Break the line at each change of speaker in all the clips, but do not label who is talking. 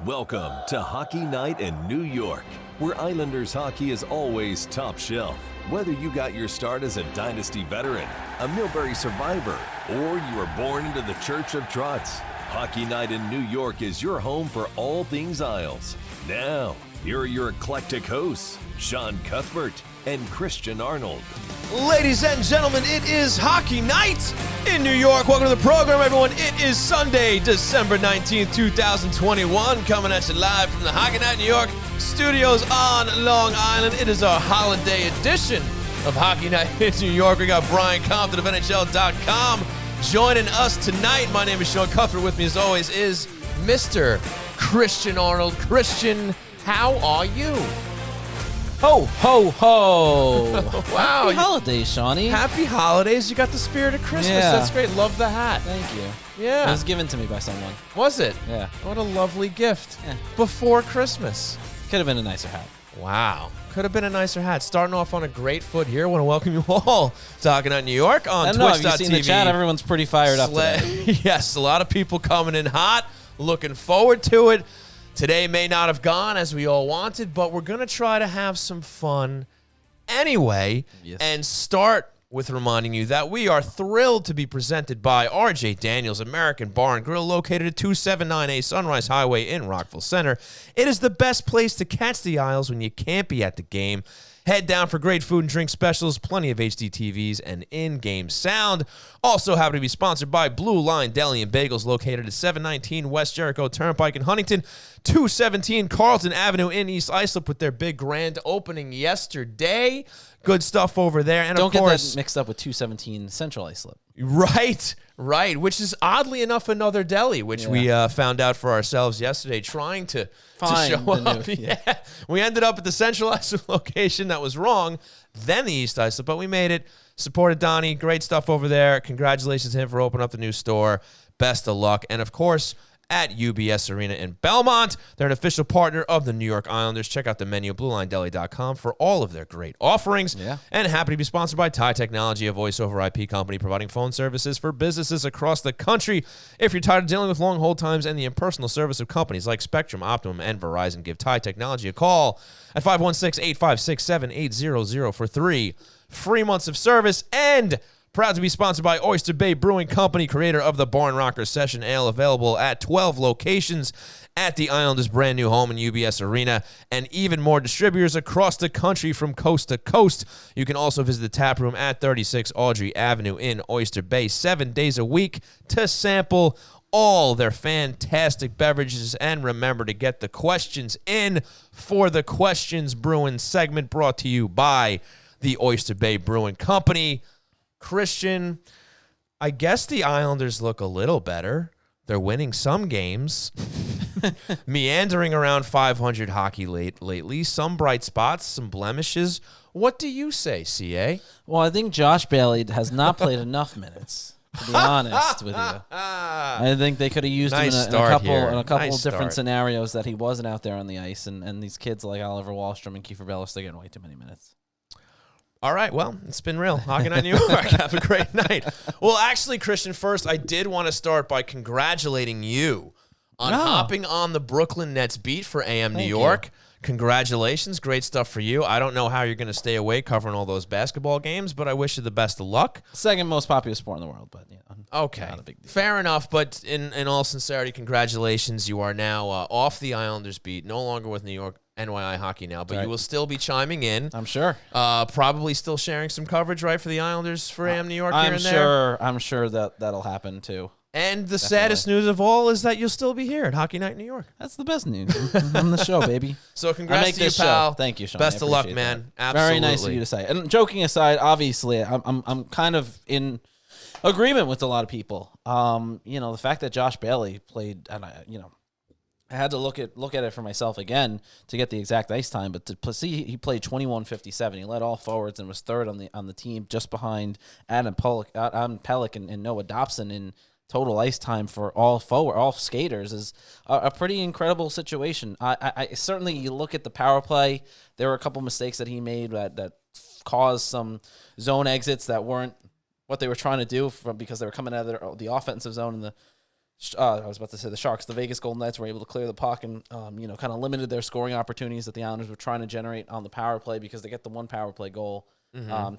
Welcome to Hockey Night in New York, where Islanders hockey is always top shelf. Whether you got your start as a Dynasty veteran, a Millbury survivor, or you were born into the Church of Trotz, Hockey Night in New York is your home for all things Isles. Now, here are your eclectic hosts, Sean Cuthbert and Christian Arnold.
Ladies and gentlemen, it is Hockey Night in New York. Welcome to the program, everyone. It is Sunday, December 19th, 2021, coming at you live from the Hockey Night in New York studios on Long Island. It is our holiday edition of Hockey Night in New York. We got Brian Compton of NHL.com joining us tonight. My name is Sean Cuthbert. With me, as always, is Mr. Christian Arnold. Christian, how are you?
Ho, ho, ho.
Wow.
Happy holidays, Shawnee.
Happy holidays. You got the spirit of Christmas.
Yeah.
That's great. Love the hat.
Thank you.
Yeah.
It was given to me by someone.
Was it?
Yeah.
What a lovely gift.
Yeah.
Before Christmas.
Could have been a nicer hat.
Wow. Could have been a nicer hat. Starting off on a great foot here. I want to welcome you all to Hockey Night in New York on
I don't know. Have you
Twitch.tv.
seen the chat? Everyone's pretty fired up today.
Yes, a lot of people coming in hot. Looking forward to it. Today may not have gone as we all wanted, but we're going to try to have some fun anyway.
Yes.
And start with reminding you that we are thrilled to be presented by RJ Daniels American Bar and Grill, located at 279A Sunrise Highway in Rockville Center. It is the best place to catch the Isles when you can't be at the game. Head down for great food and drink specials, plenty of HD TVs, and in-game sound. Also happy to be sponsored by Blue Line Deli and Bagels, located at 719 West Jericho Turnpike in Huntington, 217 Carlton Avenue in East Islip, with their big grand opening yesterday. Good stuff over there. And
Don't
of course,
get that mixed up with 217 Central Islip.
Right, which is oddly enough another deli, which we found out for ourselves yesterday, trying to show up. Yeah. We ended up at the Central Islip location. That was wrong. Then the East Islip, but we made it. Supported Donnie. Great stuff over there. Congratulations to him for opening up the new store. Best of luck. And of course, at UBS Arena in Belmont. They're an official partner of the New York Islanders. Check out the menu at BlueLineDeli.com for all of their great offerings.
Yeah. And
happy to be sponsored by Ty Technology, a voice-over IP company providing phone services for businesses across the country. If you're tired of dealing with long hold times and the impersonal service of companies like Spectrum, Optimum, and Verizon, give Ty Technology a call at 516-856-7800 for 3 free months of service. And proud to be sponsored by Oyster Bay Brewing Company, creator of the Barn Rocker Session Ale, available at 12 locations at the Islanders' brand new home in UBS Arena, and even more distributors across the country from coast to coast. You can also visit the tap room at 36 Audrey Avenue in Oyster Bay 7 days a week to sample all their fantastic beverages. And remember to get the questions in for the Questions Brewing segment, brought to you by the Oyster Bay Brewing Company. Christian, I guess the Islanders look a little better. They're winning some games, meandering around 500 hockey lately. Some bright spots, some blemishes. What do you say, CA?
Well, I think Josh Bailey has not played enough minutes, to be honest with you. I think they could have used him in a couple different scenarios that he wasn't out there on the ice. And these kids like Oliver Wahlstrom and Kiefer Bellis, they're getting way too many minutes.
All right, well, it's been real. Hockey Night in New York. Have a great night. Well, actually, Christian, first, I did want to start by congratulating you on hopping on the Brooklyn Nets beat for AM New York. Congratulations. Great stuff for you. I don't know how you're going to stay awake covering all those basketball games, but I wish you the best of luck.
Second most popular sport in the world, but
okay,
not a big deal.
Fair enough, but in all sincerity, congratulations. You are now off the Islanders beat, no longer with New York NYI hockey now, but you will still be chiming in.
I'm sure.
Probably still sharing some coverage, right, for the Islanders for AM New York here and there.
I'm sure that'll happen too.
And the saddest news of all is that you'll still be here at Hockey Night in New York.
That's the best news. I'm the show, baby.
So congrats to you, pal.
Thank you, Sean.
Best of luck, man.
That.
Absolutely.
Very nice of you to say. And joking aside, obviously, I'm kind of in agreement with a lot of people. The fact that Josh Bailey played, and I had to look at it for myself again to get the exact ice time, but to see he played 21:57. He led all forwards and was third on the team, just behind Adam Pellick and Noah Dobson in total ice time for all skaters. Is a pretty incredible situation. I certainly, you look at the power play, there were a couple mistakes that he made that caused some zone exits that weren't what they were trying to do because they were coming out of the offensive zone in the I was about to say the Sharks, the Vegas Golden Knights were able to clear the puck and, kind of limited their scoring opportunities that the Islanders were trying to generate on the power play because they get the one power play goal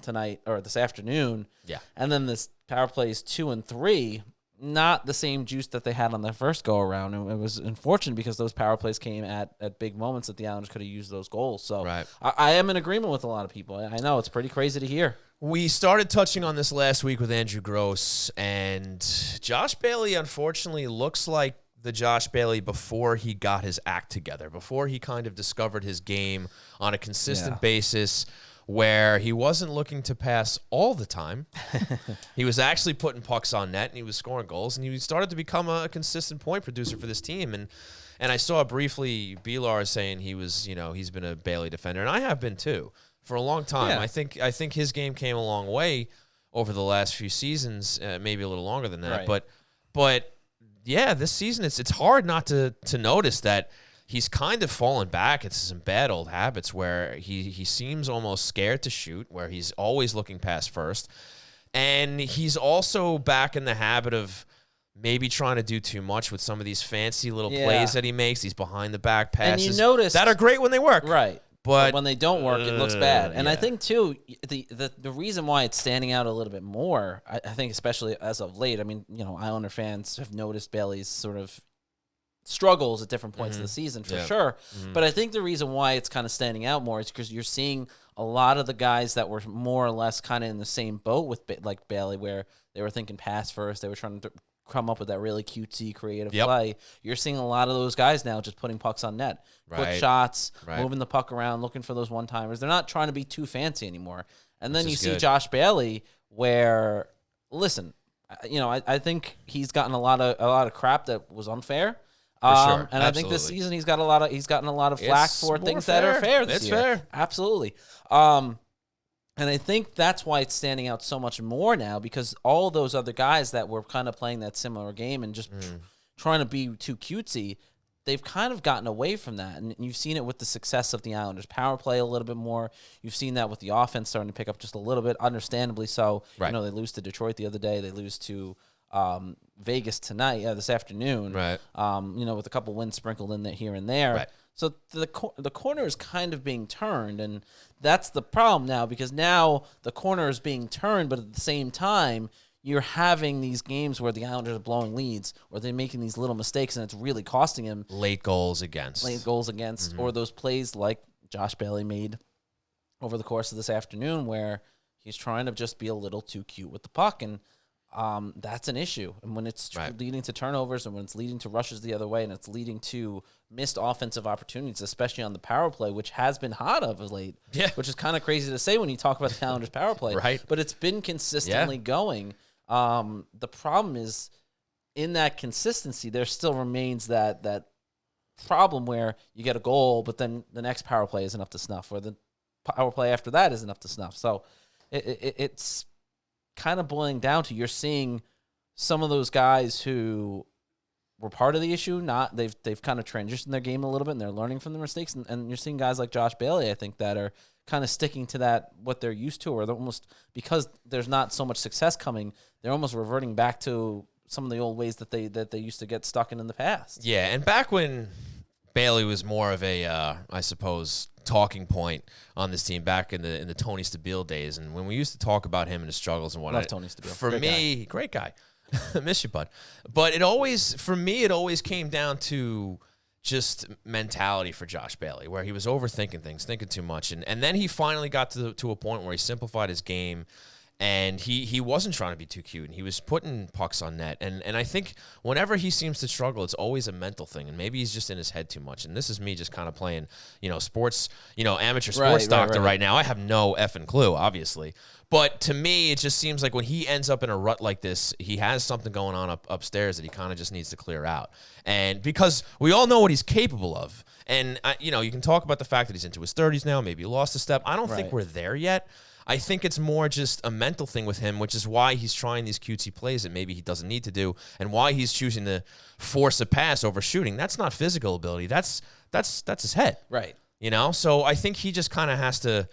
tonight or this afternoon.
Yeah.
And then this power plays 2 and 3, not the same juice that they had on their first go around. And it was unfortunate because those power plays came at big moments that the Islanders could have used those goals. So
Right.
I am in agreement with a lot of people. I know it's pretty crazy to hear.
We started touching on this last week with Andrew Gross, and Josh Bailey, unfortunately, looks like the Josh Bailey before he got his act together, before he kind of discovered his game on a consistent basis where he wasn't looking to pass all the time. He was actually putting pucks on net, and he was scoring goals, and he started to become a consistent point producer for this team. And I saw briefly Beelar saying he was, he's been a Bailey defender, and I have been too. For a long time.
Yeah.
I think his game came a long way over the last few seasons, maybe a little longer than that.
Right.
But yeah, this season it's hard not to notice that he's kind of fallen back into some bad old habits where he seems almost scared to shoot, where he's always looking past first. And he's also back in the habit of maybe trying to do too much with some of these fancy little plays that he makes, these behind the back passes.
And you notice
that are great when they work.
Right. But when they don't work, it looks bad. And I
yeah.
think, too, the reason why it's standing out a little bit more, I think especially as of late, I mean, Islander fans have noticed Bailey's sort of struggles at different points of the season for sure. But I think the reason why it's kind of standing out more is because you're seeing a lot of the guys that were more or less kind of in the same boat with like Bailey, where they were thinking pass first, they were trying to come up with that really cutesy, creative play. You're seeing a lot of those guys now just putting pucks on net, quick shots, moving the puck around, looking for those one-timers. They're not trying to be too fancy anymore. And then you see Josh Bailey, where, listen, I think he's gotten a lot of crap that was unfair.
Sure.
And I think this season he's gotten a lot of flack for things that are fair this year.
Fair.
Absolutely. And I think that's why it's standing out so much more now, because all those other guys that were kind of playing that similar game and just trying to be too cutesy, they've kind of gotten away from that. And you've seen it with the success of the Islanders' power play a little bit more. You've seen that with the offense starting to pick up just a little bit, understandably so.
Right.
They lose to Detroit the other day. They lose to Vegas tonight, this afternoon.
Right.
With a couple wins sprinkled in there here and there.
Right.
So the corner is kind of being turned, and that's the problem now, because now the corner is being turned, but at the same time, you're having these games where the Islanders are blowing leads, or they're making these little mistakes, and it's really costing him
Late goals against.
or those plays like Josh Bailey made over the course of this afternoon, where he's trying to just be a little too cute with the puck, and that's an issue. And when it's leading to turnovers, and when it's leading to rushes the other way, and it's leading to missed offensive opportunities, especially on the power play, which has been hot of late, which is kind of crazy to say when you talk about the Islanders' power play.
Right.
But it's been consistently going. The problem is, in that consistency, there still remains that problem where you get a goal, but then the next power play isn't up to snuff, or the power play after that isn't up to snuff. So it's kind of boiling down to, you're seeing some of those guys who were part of the issue, they've kind of transitioned their game a little bit, and they're learning from their mistakes, and you're seeing guys like Josh Bailey, I think, that are kind of sticking to that, what they're used to, or they're almost, because there's not so much success coming, they're almost reverting back to some of the old ways that they used to get stuck in the past.
Yeah, and back when Bailey was more of a, I suppose, talking point on this team, back in the Tony Stabile days, and when we used to talk about him and his struggles and whatnot.
Love Tony Stabile.
For me, great guy. Miss you, bud. But it always came down to just mentality for Josh Bailey, where he was overthinking things, thinking too much, and then he finally got to a point where he simplified his game. And he wasn't trying to be too cute, and he was putting pucks on net. And I think whenever he seems to struggle, it's always a mental thing, and maybe he's just in his head too much. And this is me just kind of playing, sports, amateur sports doctor right now. I have no effing clue, obviously. But to me, it just seems like when he ends up in a rut like this, he has something going on upstairs that he kind of just needs to clear out. And because we all know what he's capable of. And, you can talk about the fact that he's into his 30s now, maybe he lost a step. I don't think we're there yet. I think it's more just a mental thing with him, which is why he's trying these cutesy plays that maybe he doesn't need to do, and why he's choosing to force a pass over shooting. That's not physical ability. That's his head.
Right.
So I think he just kind of has to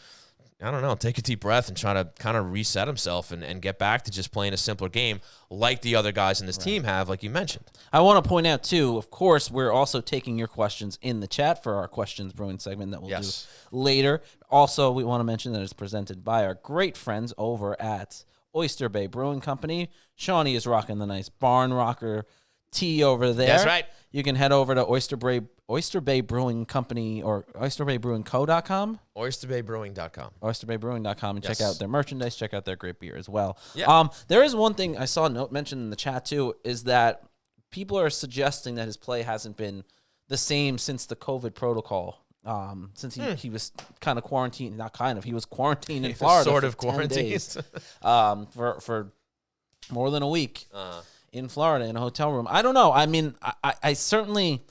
I don't know, take a deep breath and try to kind of reset himself and get back to just playing a simpler game like the other guys in this team have, like you mentioned.
I want to point out, too, of course, we're also taking your questions in the chat for our Questions Brewing segment that we'll do later. Also, we want to mention that it's presented by our great friends over at Oyster Bay Brewing Company. Shawnee is rocking the nice Barn Rocker tea over there.
That's right.
You can head over to Oyster Bay Brewing Company or oysterbaybrewingco.com.
oysterbaybrewing.com.
oysterbaybrewing.com and check out their merchandise, check out their great beer as well.
Yeah.
There is one thing I saw mentioned in the chat too, is that people are suggesting that his play hasn't been the same since the COVID protocol. Since he was kind of quarantined, not kind of, he was quarantined in Florida.
Sort of
for 10 days, for more than a week in Florida in a hotel room. I don't know. I mean, I certainly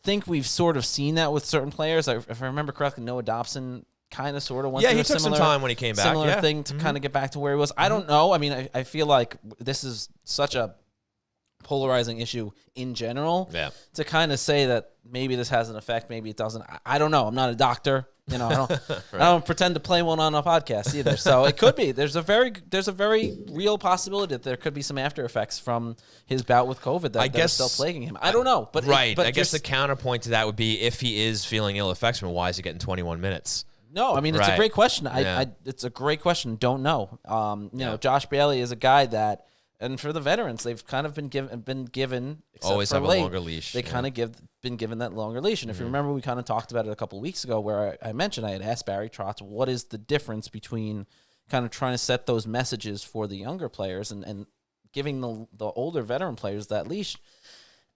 think we've sort of seen that with certain players. If I remember correctly, Noah Dobson kind of sort of went through
he took some time when he came back.
Similar thing to kind of get back to where he was. I don't know. I mean, I feel like this is such a polarizing issue in general.
Yeah.
To kind of say that maybe this has an effect, maybe it doesn't. I don't know. I'm not a doctor. You know, I don't pretend to play one on a podcast either. So it could be. There's a very real possibility that there could be some after effects from his bout with COVID that are still plaguing him. I don't know. But
I guess the counterpoint to that would be if he is feeling ill effects from it, why is he getting 21 minutes?
No, I mean, it's a great question. It's a great question. Don't know. You know, Josh Bailey is a guy that, and for the veterans, they've kind of been given
always have a longer leash.
They kind of been given that longer leash. And if you remember, we kind of talked about it a couple of weeks ago where I mentioned I had asked Barry Trotz, what is the difference between kind of trying to set those messages for the younger players and giving the older veteran players that leash?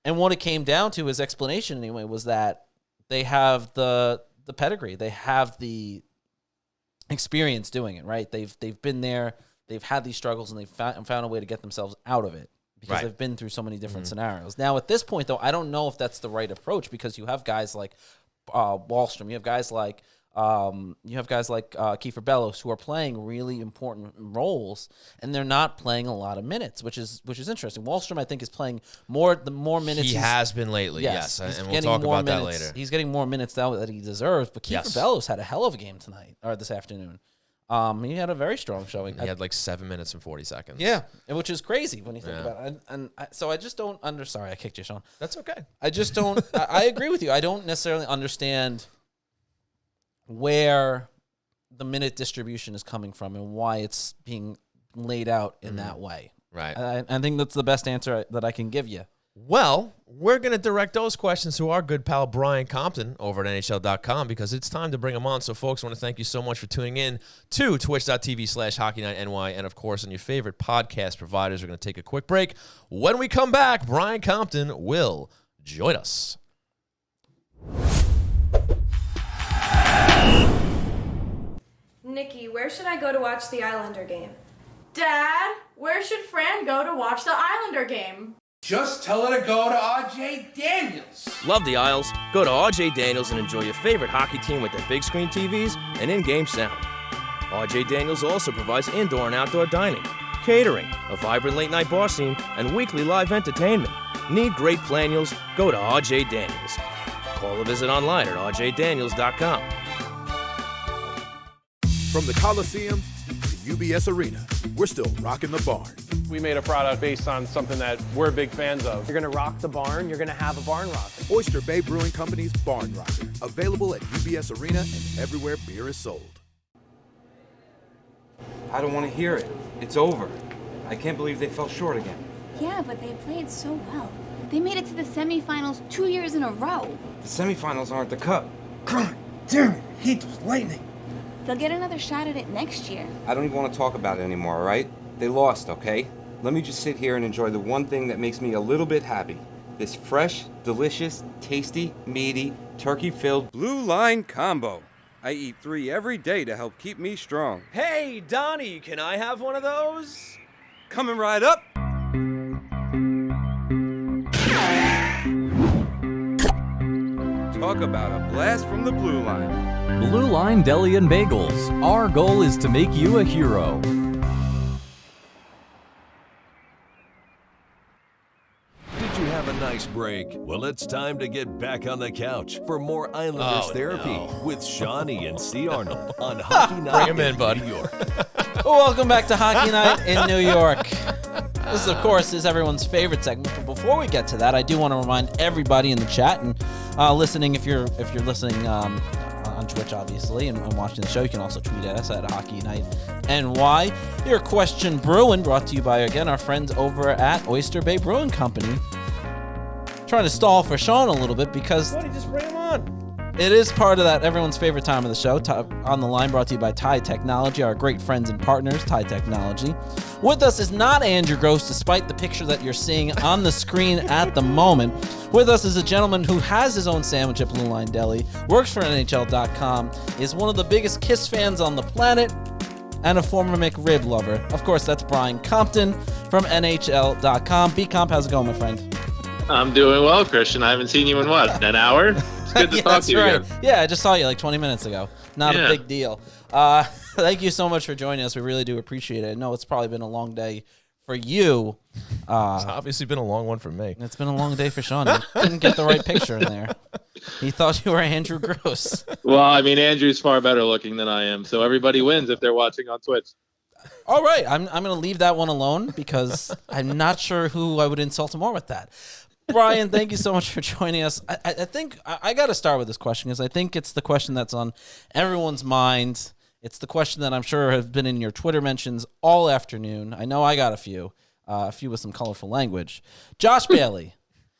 And what it came down to, his explanation anyway, was that they have the pedigree. They have the experience doing it, right? They've been there. They've had these struggles, and they've found a way to get themselves out of it because they've been through so many different scenarios. Now, at this point, though, I don't know if that's the right approach because you have guys like Wahlstrom, you have guys like Kiefer Bellows who are playing really important roles, and they're not playing a lot of minutes, which is interesting. Wahlstrom, I think, is playing more minutes.
He has been lately, yes, and we'll talk about that later.
He's getting more minutes now that he deserves, but Kiefer Bellows had a hell of a game tonight or this afternoon. He had a very strong showing.
He had like 7 minutes and 40 seconds.
Yeah, which is crazy when you think about it. So I just don't Sorry, I kicked you, Sean.
That's okay.
I just don't. I agree with you. I don't necessarily understand where the minute distribution is coming from and why it's being laid out in that way.
Right.
I think that's the best answer that I can give you.
Well, we're going to direct those questions to our good pal Brian Compton over at NHL.com because it's time to bring him on. So, folks, I want to thank you so much for tuning in to twitch.tv/HockeyNightNY and, of course, on your favorite podcast providers. We're going to take a quick break. When we come back, Brian Compton will join us.
Nikki, where should I go to watch the Islander game?
Dad, where should Fran go to watch the Islander game?
Just tell her to go to RJ Daniels.
Love the Isles? Go to RJ Daniels and enjoy your favorite hockey team with their big screen TVs and in-game sound. RJ Daniels also provides indoor and outdoor dining, catering, a vibrant late-night bar scene, and weekly live entertainment. Need great planials? Go to RJ Daniels. Call or visit online at rjdaniels.com.
From the Coliseum to UBS Arena, we're still rocking the barn.
We made a product based on something that we're big fans of.
You're going to rock the barn, you're going to have a barn rocker.
Oyster Bay Brewing Company's Barn Rocker, available at UBS Arena and everywhere beer is sold.
I don't want to hear it. It's over. I can't believe they fell short again.
Yeah, but they played so well. They made it to the semifinals 2 years in a row.
The semifinals aren't the cup. God damn it, I hate those Lightning.
They'll get another shot at it next year.
I don't even want to talk about it anymore, all right? They lost, okay? Let me just sit here and enjoy the one thing that makes me a little bit happy. This fresh, delicious, tasty, meaty, turkey-filled Blue Line Combo. I eat 3 every day to help keep me strong.
Hey, Donnie, can I have one of those?
Coming right up. Talk about a blast from the Blue Line.
Blue Line Deli and Bagels. Our goal is to make you a hero.
Did you have a nice ice break? Well, it's time to get back on the couch for more Islanders therapy with Shawnee and C. Arnold on Hockey Night in New York.
Welcome back to Hockey Night in New York. This, of course, is everyone's favorite segment. But before we get to that, I do want to remind everybody in the chat and listening, if you're listening on Twitch, obviously, and watching the show, you can also tweet at us at Hockey Night NY. Your question brewing, brought to you by, again, our friends over at Oyster Bay Brewing Company. Trying to stall for Sean a little bit because
just bring him on.
It is part of that everyone's favorite time of the show. On the line, brought to you by Tide Technology, our great friends and partners, Tide Technology. With us is not Andrew Gross, despite the picture that you're seeing on the screen at the moment. With us is a gentleman who has his own sandwich at Blue Line Deli, works for NHL.com, is one of the biggest Kiss fans on the planet, and a former McRib lover. Of course, that's Brian Compton from NHL.com. B-Comp, how's it going, my friend?
I'm doing well, Christian. I haven't seen you in what, an hour? It's good to talk to you again.
Yeah, I just saw you like 20 minutes ago. Not a big deal. Thank you so much for joining us. We really do appreciate it. I know it's probably been a long day for you.
It's obviously been a long one for me.
It's been a long day for Sean. He didn't get the right picture in there. He thought you were Andrew Gross.
Well, I mean, Andrew's far better looking than I am, so everybody wins if they're watching on Twitch.
All right, I'm going to leave that one alone because I'm not sure who I would insult more with that. Brian, thank you so much for joining us. I think I got to start with this question because I think it's the question that's on everyone's mind. It's the question that I'm sure have been in your Twitter mentions all afternoon. I know I got a few with some colorful language. Josh Bailey,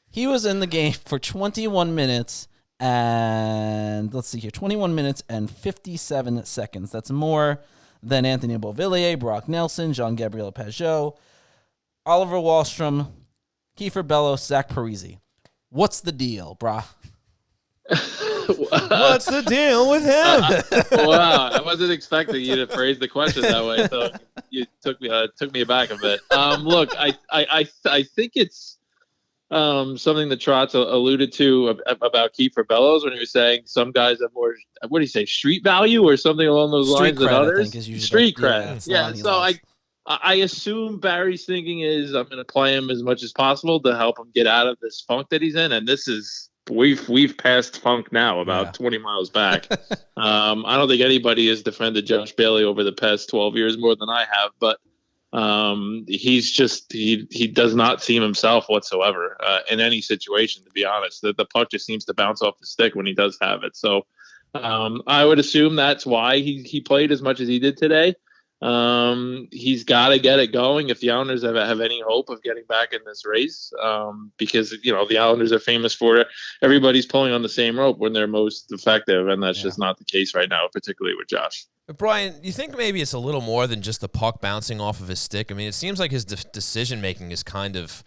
he was in the game for 21 minutes and, let's see here, 21 minutes and 57 seconds. That's more than Anthony Beauvillier, Brock Nelson, Jean-Gabriel Pageau, Oliver Wahlstrom, Kiefer Bellows, Zach Parise. What's the deal, brah?
What's the deal with him?
Wow, I wasn't expecting you to phrase the question that way, so you took me aback a bit. Look, I think it's something that Trotz alluded to about Kiefer Bellows when he was saying some guys have more, what do you say, street value or something along those lines than others?
I think, is
street cred. Yeah, so I assume Barry's thinking is I'm going to play him as much as possible to help him get out of this funk that he's in, and this is we've passed funk now, about 20 miles back. I don't think anybody has defended Josh Bailey over the past 12 years more than I have, but he's just he does not seem himself whatsoever in any situation. To be honest, the puck just seems to bounce off the stick when he does have it. So I would assume that's why he played as much as he did today. He's got to get it going if the Islanders have any hope of getting back in this race, because the Islanders are famous for everybody's pulling on the same rope when they're most effective, and that's just not the case right now, particularly with Josh.
Brian, you think maybe it's a little more than just the puck bouncing off of his stick? I mean, it seems like his decision making is kind of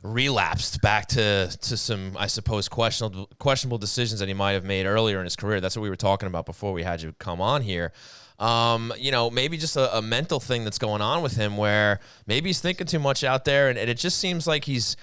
relapsed back to some, I suppose, questionable decisions that he might have made earlier in his career. That's what we were talking about before we had you come on here. Maybe just a mental thing that's going on with him where maybe he's thinking too much out there, and it just seems like he's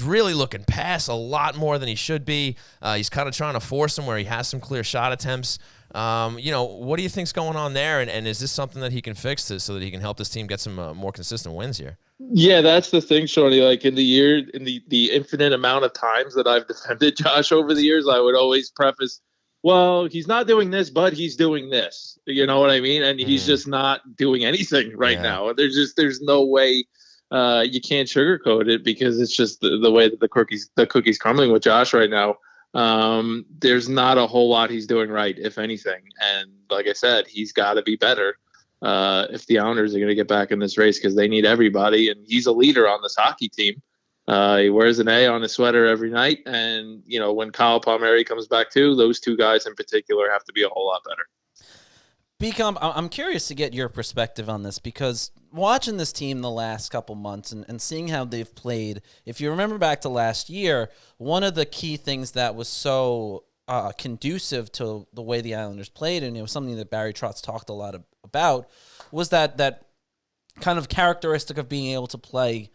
really looking past a lot more than he should be. He's kind of trying to force him where he has some clear shot attempts. What do you think's going on there, and is this something that he can fix so that he can help this team get some more consistent wins here?
Yeah, that's the thing, Shawnee. Like in the infinite amount of times that I've defended Josh over the years, I would always preface, well, he's not doing this, but he's doing this. You know what I mean? And he's just not doing anything right now. There's no way you can't sugarcoat it because it's just the way that the cookie's crumbling with Josh right now. There's not a whole lot he's doing right, if anything. And like I said, he's got to be better if the Islanders are going to get back in this race because they need everybody. And he's a leader on this hockey team. He wears an A on his sweater every night. And, when Kyle Palmieri comes back too, those two guys in particular have to be a whole lot better.
B-Comp, I'm curious to get your perspective on this because watching this team the last couple months and seeing how they've played, if you remember back to last year, one of the key things that was so conducive to the way the Islanders played, and it was something that Barry Trotz talked a lot about, was that kind of characteristic of being able to play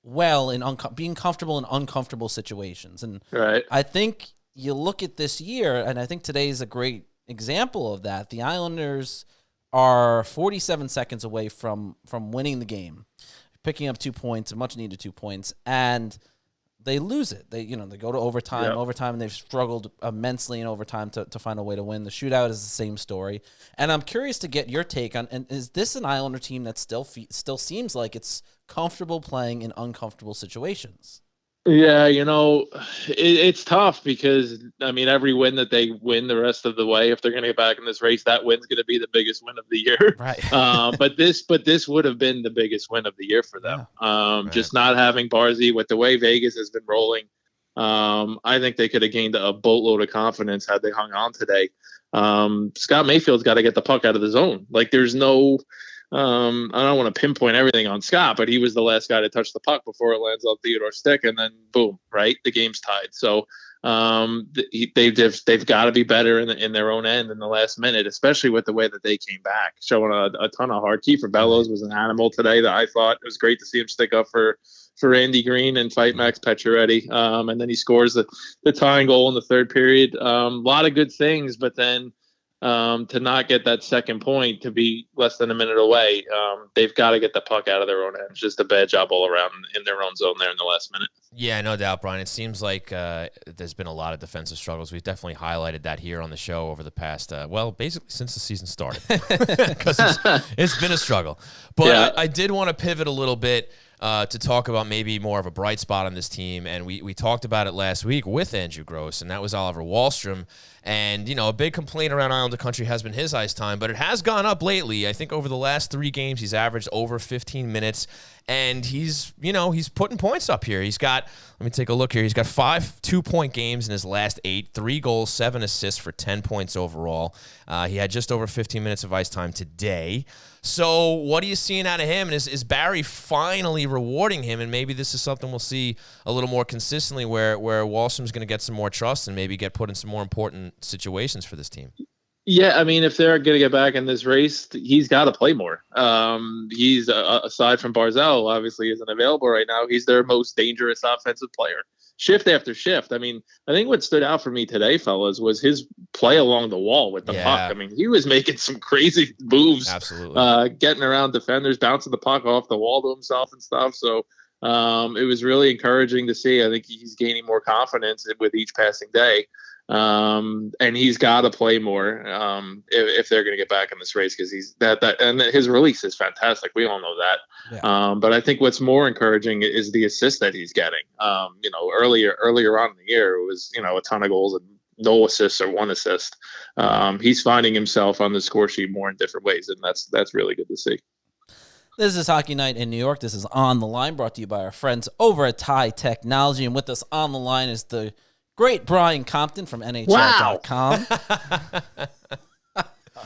well in being comfortable in uncomfortable situations. And I think you look at this year, and I think today is a great example of that. The Islanders are 47 seconds away from winning the game, picking up 2 points, a much needed 2 points, and they lose it. They go to overtime. Overtime, and they've struggled immensely in overtime to find a way to win. The shootout is the same story. And I'm curious to get your take on, and is this an Islander team that still seems like it's comfortable playing in uncomfortable situations?
Yeah, it's tough because, I mean, every win that they win the rest of the way, if they're going to get back in this race, that win's going to be the biggest win of the year.
Right.
But this would have been the biggest win of the year for them. Just not having Barzy with the way Vegas has been rolling. I think they could have gained a boatload of confidence had they hung on today. Scott Mayfield's got to get the puck out of the zone. Like, there's no... I don't want to pinpoint everything on Scott, but he was the last guy to touch the puck before it lands on Theodore's stick, and then boom, right, the game's tied. So they've got to be better in their own end in the last minute, especially with the way that they came back, showing a ton of heart. Kiefer Bellows was an animal today that I thought it was great to see him stick up for Andy Green and fight Max Pacioretty. And then he scores the tying goal in the third period. A lot of good things, but then to not get that second point, to be less than a minute away, they've got to get the puck out of their own end. It's just a bad job all around in their own zone there in the last minute.
Yeah, no doubt, Brian. It seems like there's been a lot of defensive struggles. We've definitely highlighted that here on the show over the past, basically since the season started, because it's been a struggle. But I did want to pivot a little bit to talk about maybe more of a bright spot on this team, and we talked about it last week with Andrew Gross, and that was Oliver Wahlstrom. And, a big complaint around Islander country has been his ice time, but it has gone up lately. I think over the last 3 games, he's averaged over 15 minutes, and he's putting points up here. He's got, let me take a look here. He's got 5 2-point games in his last 8, 3 goals, 7 assists for 10 points overall. He had just over 15 minutes of ice time today. So what are you seeing out of him? And is Barry finally rewarding him? And maybe this is something we'll see a little more consistently where Wahlstrom's going to get some more trust and maybe get put in some more important situations for this team.
Yeah, I mean, if they're going to get back in this race, he's got to play more. He's, aside from Barzal, obviously isn't available right now, he's their most dangerous offensive player. Shift after shift. I mean, I think what stood out for me today, fellas, was his play along the wall with the puck. I mean, he was making some crazy moves.
Absolutely.
Getting around defenders, bouncing the puck off the wall to himself and stuff. So it was really encouraging to see. I think he's gaining more confidence with each passing day. And he's got to play more if they're going to get back in this race, because he's that and his release is fantastic. We all know that. Yeah. But I think what's more encouraging is the assist that he's getting. Earlier on in the year, it was a ton of goals and no assists or 1 assist. He's finding himself on the score sheet more in different ways, and that's really good to see.
This is Hockey Night in New York. This is On the Line, brought to you by our friends over at Tie Technology, and with us on the line is the great Brian Compton from NHL.com.
Wow.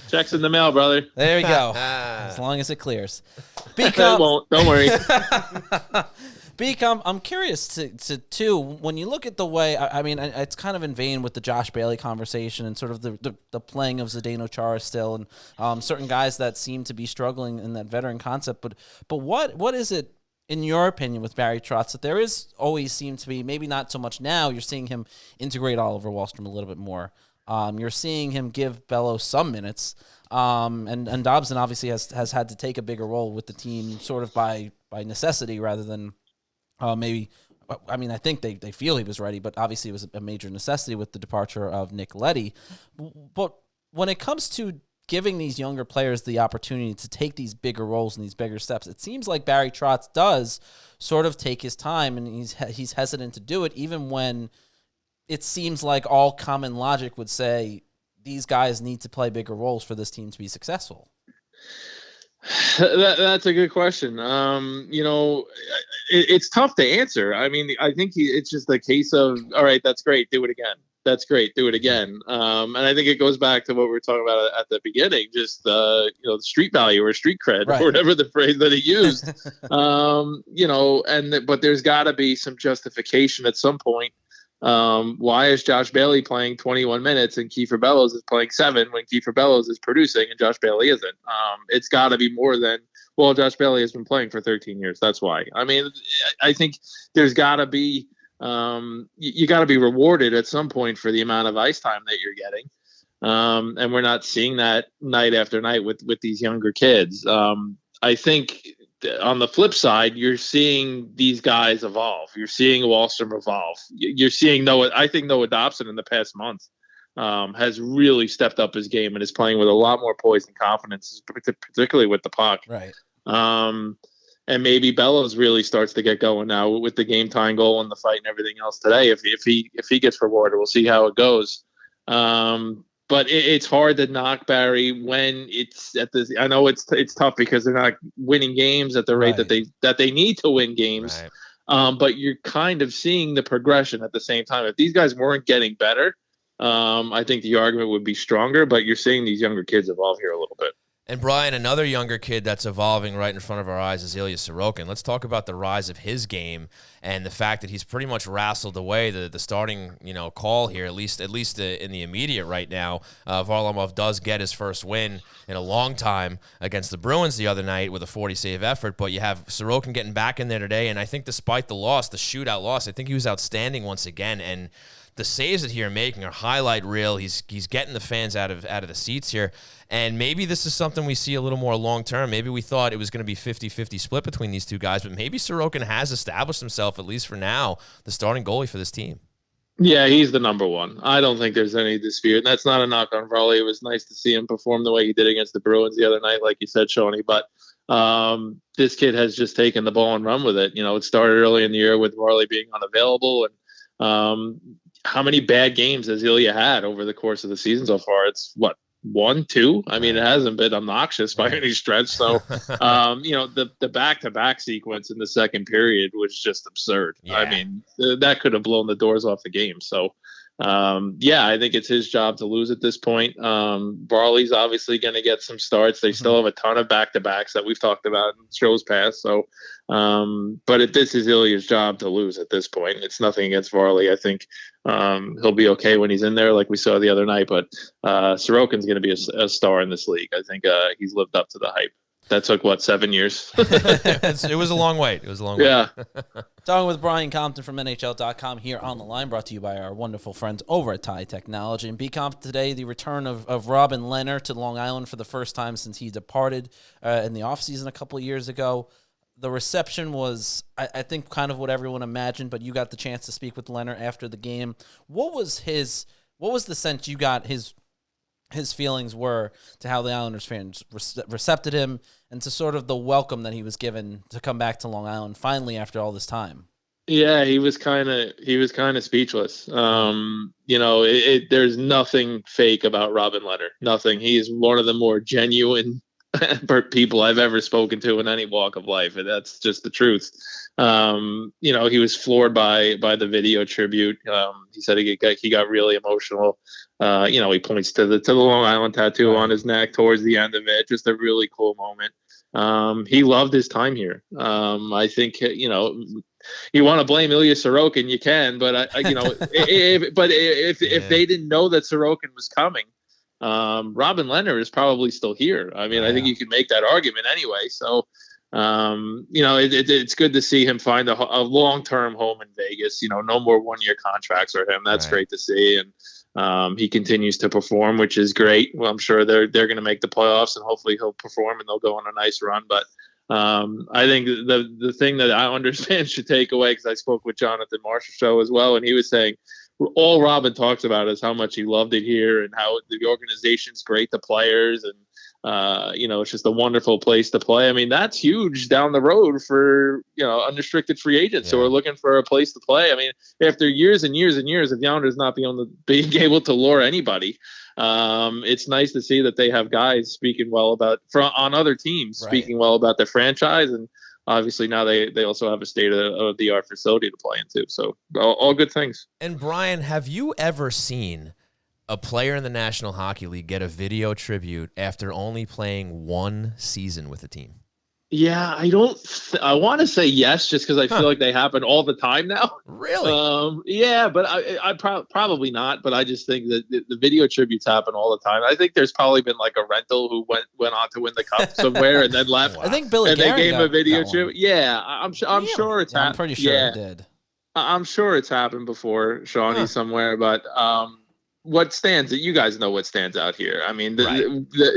Checks in the mail, brother.
There we go. As long as it clears.
It won't. Don't worry.
I'm curious to when you look at the way, I mean, it's kind of in vain with the Josh Bailey conversation and sort of the playing of Zdeno Chara still, and certain guys that seem to be struggling in that veteran concept. But what is it, in your opinion, with Barry Trotz, that there is always seemed to be, maybe not so much now, you're seeing him integrate Oliver Wahlstrom a little bit more. You're seeing him give Bellows some minutes. And Dobson obviously has had to take a bigger role with the team sort of by necessity rather than maybe, I mean, I think they feel he was ready, but obviously it was a major necessity with the departure of Nick Leddy. But when it comes to giving these younger players the opportunity to take these bigger roles and these bigger steps, it seems like Barry Trotz does sort of take his time, and he's hesitant to do it, even when it seems like all common logic would say these guys need to play bigger roles for this team to be successful.
That's a good question. It's tough to answer. I mean, I think it's just a case of, all right, that's great, do it again. That's great, do it again. And I think it goes back to what we were talking about at the beginning, just the street value or street cred, right, or whatever the phrase that he used. But there's got to be some justification at some point. Why is Josh Bailey playing 21 minutes and Kiefer Bellows is playing 7 when Kiefer Bellows is producing and Josh Bailey isn't? It's got to be more than, well, Josh Bailey has been playing for 13 years. That's why. I mean, I think there's got to be, you got to be rewarded at some point for the amount of ice time that you're getting. And we're not seeing that night after night with these younger kids. I think on the flip side, you're seeing these guys evolve. You're seeing Wahlstrom evolve. You're seeing Noah. I think Noah Dobson in the past month has really stepped up his game and is playing with a lot more poise and confidence, particularly with the puck.
Right.
And maybe Bellows really starts to get going now with the game tying goal and the fight and everything else today. If he gets rewarded, we'll see how it goes. But it's hard to knock Barry when it's at this. I know it's tough because they're not winning games at the rate that they need to win games. Right. But you're kind of seeing the progression at the same time. If these guys weren't getting better, I think the argument would be stronger. But you're seeing these younger kids evolve here a little bit.
And Brian, another younger kid that's evolving right in front of our eyes is Ilya Sorokin. Let's talk about the rise of his game and the fact that he's pretty much wrestled away the starting call here, at least in the immediate right now. Varlamov does get his first win in a long time against the Bruins the other night with a 40-save effort, but you have Sorokin getting back in there today, and I think despite the loss, the shootout loss, I think he was outstanding once again, and the saves that he's making are highlight reel. He's getting the fans out of the seats here. And maybe this is something we see a little more long-term. Maybe we thought it was going to be 50-50 split between these two guys, but maybe Sorokin has established himself, at least for now, the starting goalie for this team.
Yeah, he's the number one. I don't think there's any dispute. And that's not a knock on Varley. It was nice to see him perform the way he did against the Bruins the other night, like you said, Shawnee. But this kid has just taken the ball and run with it. It started early in the year with Varley being unavailable. And how many bad games has Ilya had over the course of the season so far? It's what? 1, 2. I mean, it hasn't been obnoxious by any stretch. So, the back-to-back sequence in the second period was just absurd. Yeah. I mean, that could have blown the doors off the game. So, I think it's his job to lose at this point. Varley's obviously going to get some starts. They still have a ton of back-to-backs that we've talked about in shows past. So, but this is Ilya's job to lose at this point. It's nothing against Varley. I think he'll be okay when he's in there, like we saw the other night. But Sorokin's going to be a star in this league. I think he's lived up to the hype. That took, 7 years?
It was a long wait.
Yeah.
Talking with Brian Compton from NHL.com here on the line, brought to you by our wonderful friends over at Tide Technology. And B-Comp today, the return of Robin Lehner to Long Island for the first time since he departed in the offseason a couple of years ago. The reception was, I think, kind of what everyone imagined, but you got the chance to speak with Lehner after the game. What was the sense you got his feelings were to how the Islanders fans recepted him and to sort of the welcome that he was given to come back to Long Island finally after all this time?
Yeah, he was kind of speechless. There's nothing fake about Robin Lehner. Nothing. He is one of the more genuine people I've ever spoken to in any walk of life, and that's just the truth. He was floored by the video tribute. He said he got really emotional. He points to the Long Island tattoo on his neck towards the end of it. Just a really cool moment. He loved his time here. I think you want to blame Ilya Sorokin, you can, but if they didn't know that Sorokin was coming, Robin Lehner is probably still here. I mean, I think you can make that argument anyway. So, it's good to see him find a long-term home in Vegas. No more one-year contracts for him. That's great to see. And he continues to perform, which is great. Well, I'm sure they're going to make the playoffs, and hopefully he'll perform and they'll go on a nice run. But I think the thing that Islanders fans should take away, because I spoke with Jonathan Marshall's show as well, and he was saying all Robin talks about is how much he loved it here and how the organization's great, the players, and it's just a wonderful place to play. I mean, that's huge down the road for unrestricted free agents who are looking for a place to play. I mean, after years and years and years of the Islanders not being able to lure anybody, it's nice to see that they have guys speaking well on other teams, speaking well about their franchise, and obviously now they also have a state-of-the-art facility to play in too. So all good things.
And Brian, have you ever seen a player in the National Hockey League get a video tribute after only playing one season with the team?
Yeah, I want to say yes, just because I feel like they happen all the time now.
Really?
Yeah, but I probably not. But I just think that the video tributes happen all the time. I think there's probably been like a rental who went on to win the cup somewhere and then left.
Wow. I think Billy
and
Gary
they gave him a video
got
tribute. Yeah, I'm sure it's happened.
I'm pretty sure it did.
I'm sure it's happened before, Shawnee, somewhere. But you guys know what stands out here. I mean,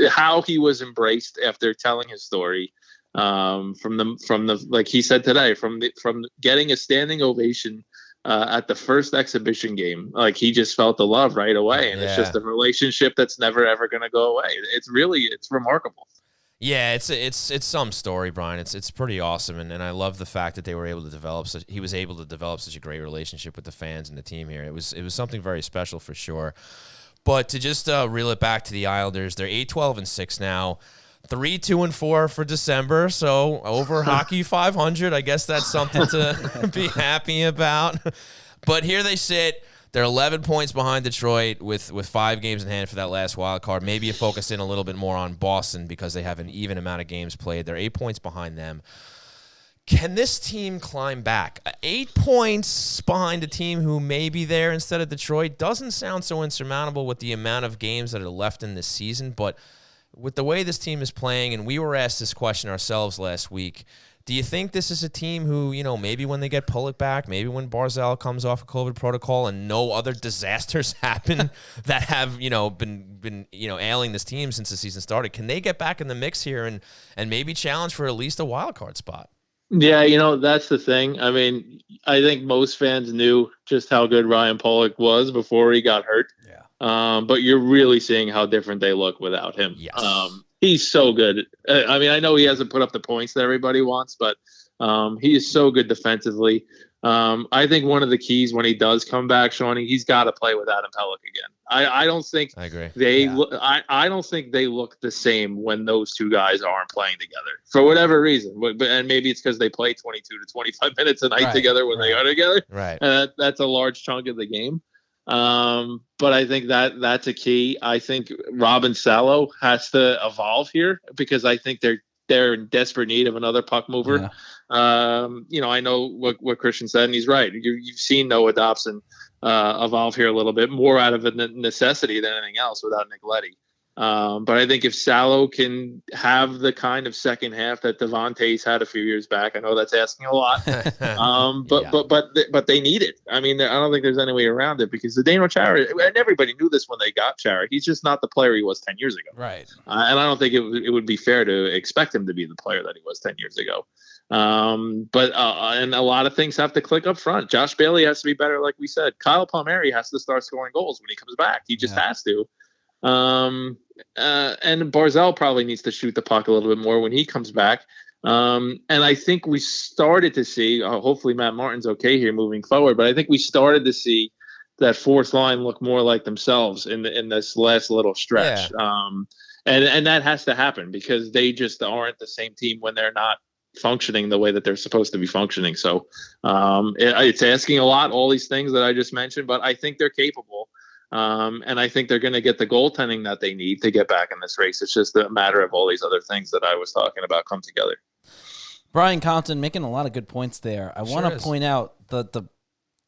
how he was embraced after telling his story. from the like he said today, from getting a standing ovation at the first exhibition game. Like, he just felt the love right away, and it's just a relationship that's never ever going to go away. It's remarkable.
Yeah, it's some story, Brian. It's pretty awesome, and I love the fact that he was able to develop such a great relationship with the fans and the team here. It was something very special for sure. But to just reel it back to the Islanders, they're 8-12-6 now, 3-2-4 for December, so over hockey 500. I guess that's something to be happy about. But here they sit. They're 11 points behind Detroit with 5 games in hand for that last wild card. Maybe you focus in a little bit more on Boston because they have an even amount of games played. They're 8 points behind them. Can this team climb back? 8 points behind a team who may be there instead of Detroit doesn't sound so insurmountable with the amount of games that are left in this season, but with the way this team is playing, and we were asked this question ourselves last week, do you think this is a team who, maybe when they get Pulick back, maybe when Barzal comes off a COVID protocol and no other disasters happen that have, been ailing this team since the season started, can they get back in the mix here and maybe challenge for at least a wild card spot?
Yeah, that's the thing. I mean, I think most fans knew just how good Ryan Pulick was before he got hurt. Yeah. But you're really seeing how different they look without him.
Yes.
He's so good. I mean, I know he hasn't put up the points that everybody wants, but he is so good defensively. I think one of the keys when he does come back, Shawnee, he's got to play with Adam Pelech again. I don't think
I agree.
I don't think they look the same when those two guys aren't playing together for whatever reason. And maybe it's because they play 22 to 25 minutes a night together when they are together.
Right.
And that's a large chunk of the game. But I think that's a key. I think Robin Salo has to evolve here because I think they're in desperate need of another puck mover. Yeah. I know what Christian said, and he's right. You've seen Noah Dobson evolve here a little bit more out of a necessity than anything else without Nick Leddy. But I think if Salo can have the kind of second half that Devontae's had a few years back, I know that's asking a lot, but they need it. I mean, I don't think there's any way around it because Zdeno Chara, and everybody knew this when they got Chara, he's just not the player he was 10 years ago.
Right.
And I don't think it would be fair to expect him to be the player that he was 10 years ago. But and a lot of things have to click up front. Josh Bailey has to be better, like we said. Kyle Palmieri has to start scoring goals when he comes back. He just has to. And Barzal probably needs to shoot the puck a little bit more when he comes back. And I think we started to see, hopefully Matt Martin's okay here moving forward, but I think we started to see that fourth line look more like themselves in this last little stretch. Yeah. And that has to happen because they just aren't the same team when they're not functioning the way that they're supposed to be functioning. So it's asking a lot, all these things that I just mentioned, but I think they're capable. And I think they're going to get the goaltending that they need to get back in this race. It's just a matter of all these other things that I was talking about come together.
Brian Compton making a lot of good points there. I want to point out the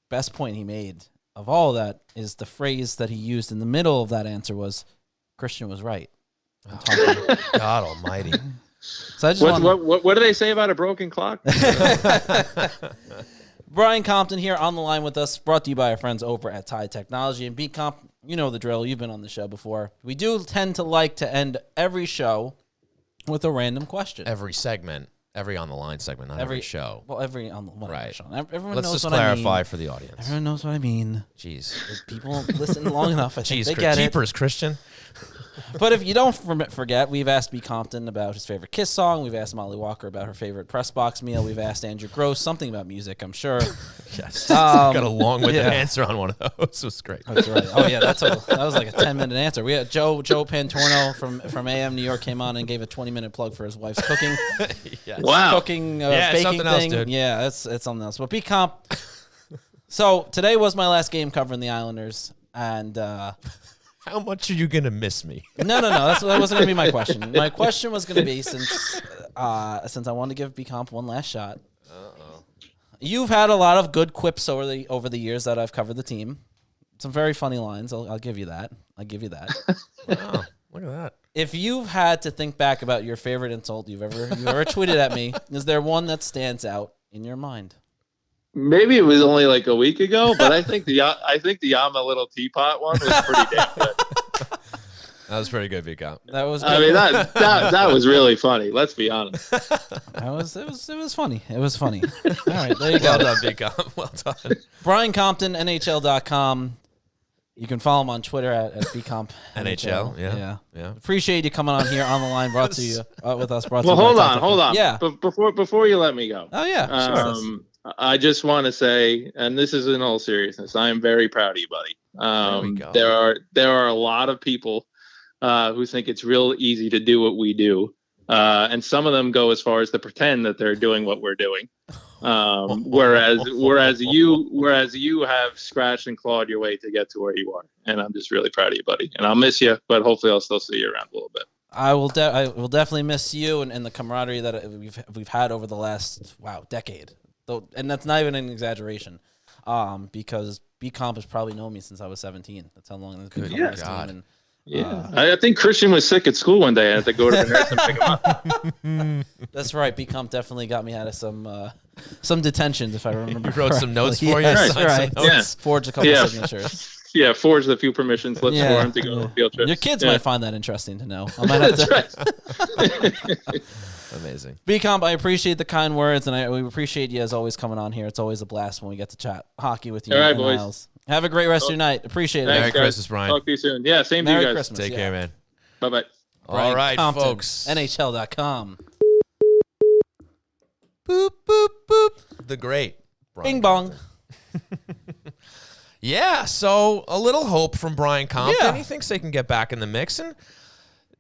best point he made of all of that is the phrase that he used in the middle of that answer was, Christian was right.
God almighty.
So I just what do they say about a broken clock?
Brian Compton here on the line with us, brought to you by our friends over at Tide Technology. And B-Comp, you know the drill. You've been on the show before. We do tend to like to end every show with a random question.
Every segment. Every on the line segment, not every show.
Well, every on the line
right.
show. Everyone
Let's
knows
just
what
clarify
I mean.
for the audience.
Everyone knows what I mean.
Jeez.
If people listen long enough, I think they get
Jeepers, Christian.
But if you don't forget, we've asked B. Compton about his favorite Kiss song. We've asked Molly Walker about her favorite press box meal. We've asked Andrew Gross something about music, I'm sure.
Yes. Got a long-winded answer on one of those. It was great.
That's right. Oh, yeah, that was like a 10-minute answer. We had Joe Pantorno from AM New York came on and gave a 20-minute plug for his wife's cooking.
Yes.
Wow.
Cooking, baking
something
thing.
Else, dude.
Yeah, it's something else. But B-Comp. So today was my last game covering the Islanders, and
how much are you going to miss me?
No. That wasn't going to be my question. My question was going to be, since I wanted to give B-Comp one last shot. Uh-oh. You've had a lot of good quips over the years that I've covered the team. Some very funny lines. I'll give you that.
Wow, look at that.
If you've had to think back about your favorite insult you've ever tweeted at me, is there one that stands out in your mind?
Maybe it was only like a week ago, but I think the I'm a little teapot one was pretty damn good.
That was pretty good, Vico.
That was good.
I mean, that was really funny. Let's be honest.
It was funny. It was funny. All right, there you go.
Well done, Vico. Well done.
Brian Compton, NHL.com. You can follow him on Twitter at bcomp
NHL. Yeah.
Appreciate you coming on here on the line. Brought to you with us. Brought to
Well,
you
hold on.
Yeah.
Before you let me go.
Oh yeah. Sure.
I just want to say, and this is in all seriousness, I am very proud of you, buddy. There are a lot of people who think it's real easy to do what we do, and some of them go as far as to pretend that they're doing what we're doing. Whereas you have scratched and clawed your way to get to where you are, and I'm just really proud of you, buddy. And I'll miss you, but hopefully I'll still see you around a little bit.
I will definitely miss you and the camaraderie that we've had over the last decade. Though, and that's not even an exaggeration, because B-Comp has probably known me since I was 17. That's how long it's been.
I think Christian was sick at school one day. I had to go to the nurse and pick him up.
That's right. B-Comp definitely got me out of some detentions, if I remember.
You wrote some notes for you.
That's right.
Yeah.
Forged a couple signatures.
Yeah, forged a few permission slips for him to go on field trips.
Your kids might find that interesting to know. I might have to.
Amazing.
B-Comp, I appreciate the kind words, and we appreciate you as always coming on here. It's always a blast when we get to chat hockey with you.
All right, boys.
Niles. Have a great rest of your night. Appreciate it.
Merry Christmas, Brian.
Talk to you soon. Yeah, same
Merry
to you guys.
Christmas.
Take care, man.
Bye-bye.
All right,
Compton,
folks.
NHL.com.
Boop, boop, boop. The great Brian
Bing bong.
Yeah, so a little hope from Brian Compton.
Yeah.
He thinks they can get back in the mix. And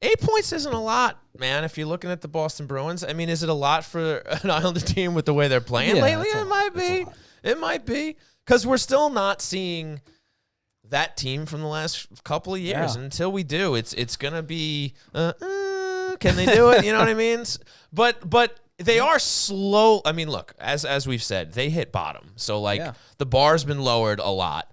8 points isn't a lot, man, if you're looking at the Boston Bruins. I mean, is it a lot for an Islander team with the way they're playing lately? It might be. It might be. Because we're still not seeing that team from the last couple of years. And until we do, it's going to be, can they do it? You know what I mean? But they are slow. I mean, look, as we've said, they hit bottom. So, the bar's been lowered a lot.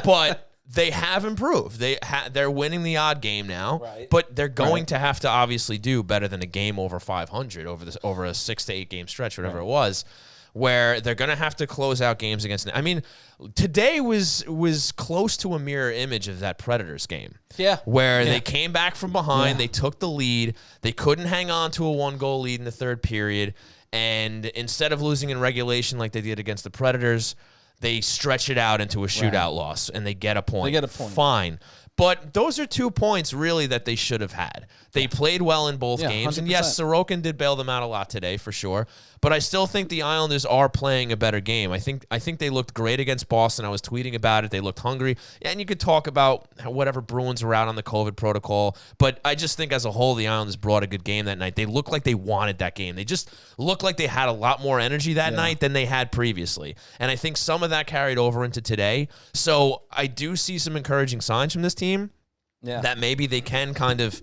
But they have improved. They're winning the odd game now, but they're going to have to obviously do better than a game over 500 over a 6 to 8 game stretch, whatever it was, where they're going to have to close out games against. I mean, today was close to a mirror image of that Predators game.
Yeah.
Where they came back from behind, they took the lead, they couldn't hang on to a 1-goal lead in the third period, and instead of losing in regulation like they did against the Predators, they stretch it out into a shootout loss, and they get a point. Fine. But those are 2 points, really, that they should have had. They played well in both games.
100%.
And yes, Sorokin did bail them out a lot today, for sure. But I still think the Islanders are playing a better game. I think they looked great against Boston. I was tweeting about it. They looked hungry. And you could talk about whatever Bruins were out on the COVID protocol. But I just think as a whole, the Islanders brought a good game that night. They looked like they wanted that game. They just looked like they had a lot more energy that night than they had previously. And I think some of that carried over into today. So I do see some encouraging signs from this team that maybe they can kind of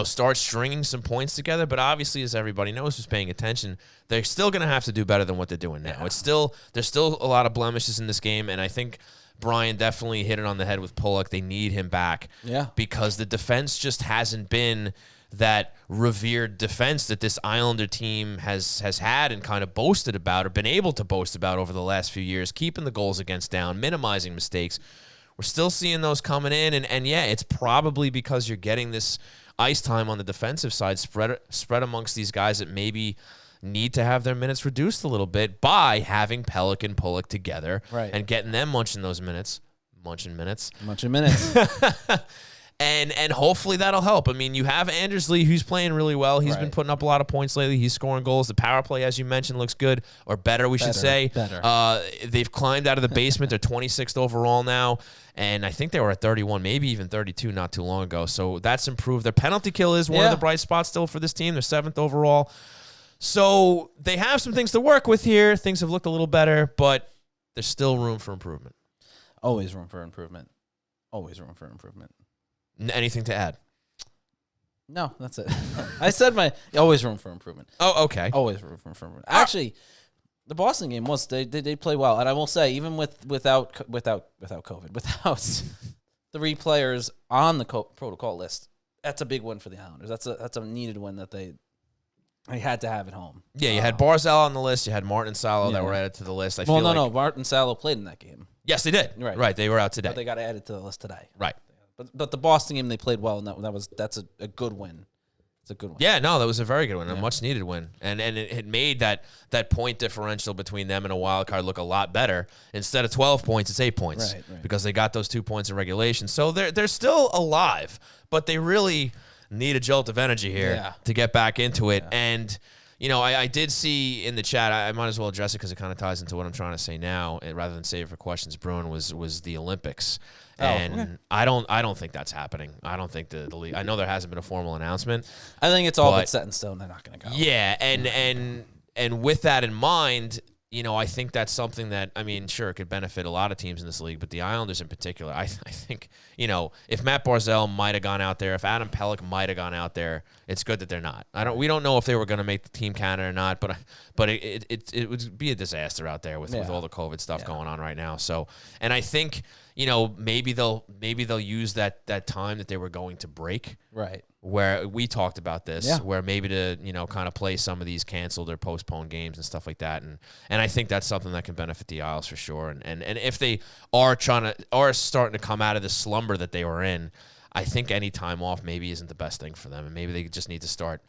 start stringing some points together. But obviously, as everybody knows who's paying attention, they're still going to have to do better than what they're doing now. There's still a lot of blemishes in this game, and I think Brian definitely hit it on the head with Pulock. They need him back because the defense just hasn't been that revered defense that this Islander team has had and kind of boasted about or been able to boast about over the last few years, keeping the goals against down, minimizing mistakes. We're still seeing those coming in, and it's probably because you're getting this ice time on the defensive side spread amongst these guys that maybe need to have their minutes reduced a little bit by having Pelech and Pulock together and getting them munching minutes. And hopefully that'll help. I mean, you have Anders Lee, who's playing really well. He's been putting up a lot of points lately. He's scoring goals. The power play, as you mentioned, looks good, or better, we should say. They've climbed out of the basement. They're 26th overall now, and I think they were at 31, maybe even 32 not too long ago. So that's improved. Their penalty kill is one of the bright spots still for this team. They're 7th overall. So they have some things to work with here. Things have looked a little better, but there's still room for improvement.
Always room for improvement. Always room for improvement.
Anything to add?
No, that's it. I said always room for improvement.
Oh, okay.
Always room for improvement. Actually, the Boston game was they play well, and I will say even without COVID, without 3 players on the protocol list, that's a big win for the Islanders. That's a needed win that they had to have at home.
Yeah, you had Barzal on the list. You had Martin and Salo that were added to the list.
No, Martin and Salo played in that game.
Yes, they did. Right, they were out today.
But they got added to the list today.
Right.
But the Boston game, they played well, and that's a good win. It's a good one.
Yeah, no, that was a very good one, a much-needed win. And it made that point differential between them and a wild card look a lot better. Instead of 12 points, it's 8 points because they got those 2 points in regulation. So they're still alive, but they really need a jolt of energy here to get back into it. And, I did see in the chat, I might as well address it because it kind of ties into what I'm trying to say now, rather than save it for questions. Bruin was the Olympics. And I don't think that's happening. I don't think the league. I know there hasn't been a formal announcement.
I think it's all but set in stone. They're not going to go.
Yeah, and with that in mind, I think that's something that sure it could benefit a lot of teams in this league, but the Islanders in particular. I think if Matt Barzal might have gone out there, if Adam Pelech might have gone out there, it's good that they're not. We don't know if they were going to make the Team Canada or not, but it would be a disaster out there with all the COVID stuff going on right now. So, and I think. Maybe they'll use that time that they were going to break.
Right.
Where we talked about this, where maybe to, kind of play some of these canceled or postponed games and stuff like that. And I think that's something that can benefit the Isles for sure. And if they are starting to come out of the slumber that they were in, I think any time off maybe isn't the best thing for them. And maybe they just need to start,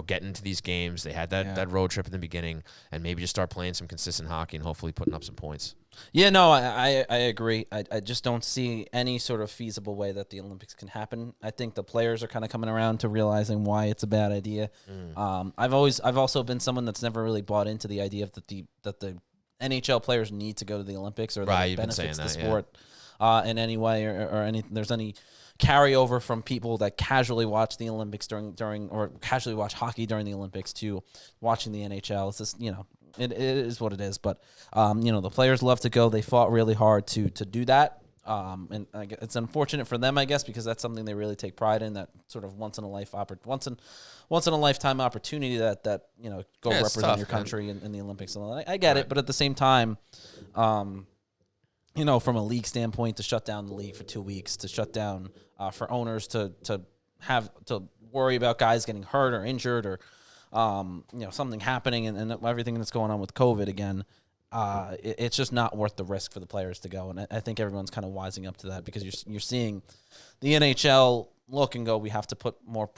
getting into these games. They had that road trip in the beginning, and maybe just start playing some consistent hockey and hopefully putting up some points.
Yeah, no, I agree. I just don't see any sort of feasible way that the Olympics can happen. I think the players are kind of coming around to realizing why it's a bad idea. I've also been someone that's never really bought into the idea of that the NHL players need to go to the Olympics or that it benefits the sport in any way or there's any carryover from people that casually watch the Olympics during or casually watch hockey during the Olympics to watching the NHL. It's just, it is what it is. But, the players love to go. They fought really hard to do that. And it's unfortunate for them, I guess, because that's something they really take pride in, that sort of once in a lifetime opportunity that go represent your country in the Olympics. And I get it, but at the same time, from a league standpoint, to shut down the league for 2 weeks, to shut down for owners to have to worry about guys getting hurt or injured or something happening and everything that's going on with COVID again, it's just not worth the risk for the players to go. And I think everyone's kind of wising up to that because you're seeing the NHL look and go, we have to put more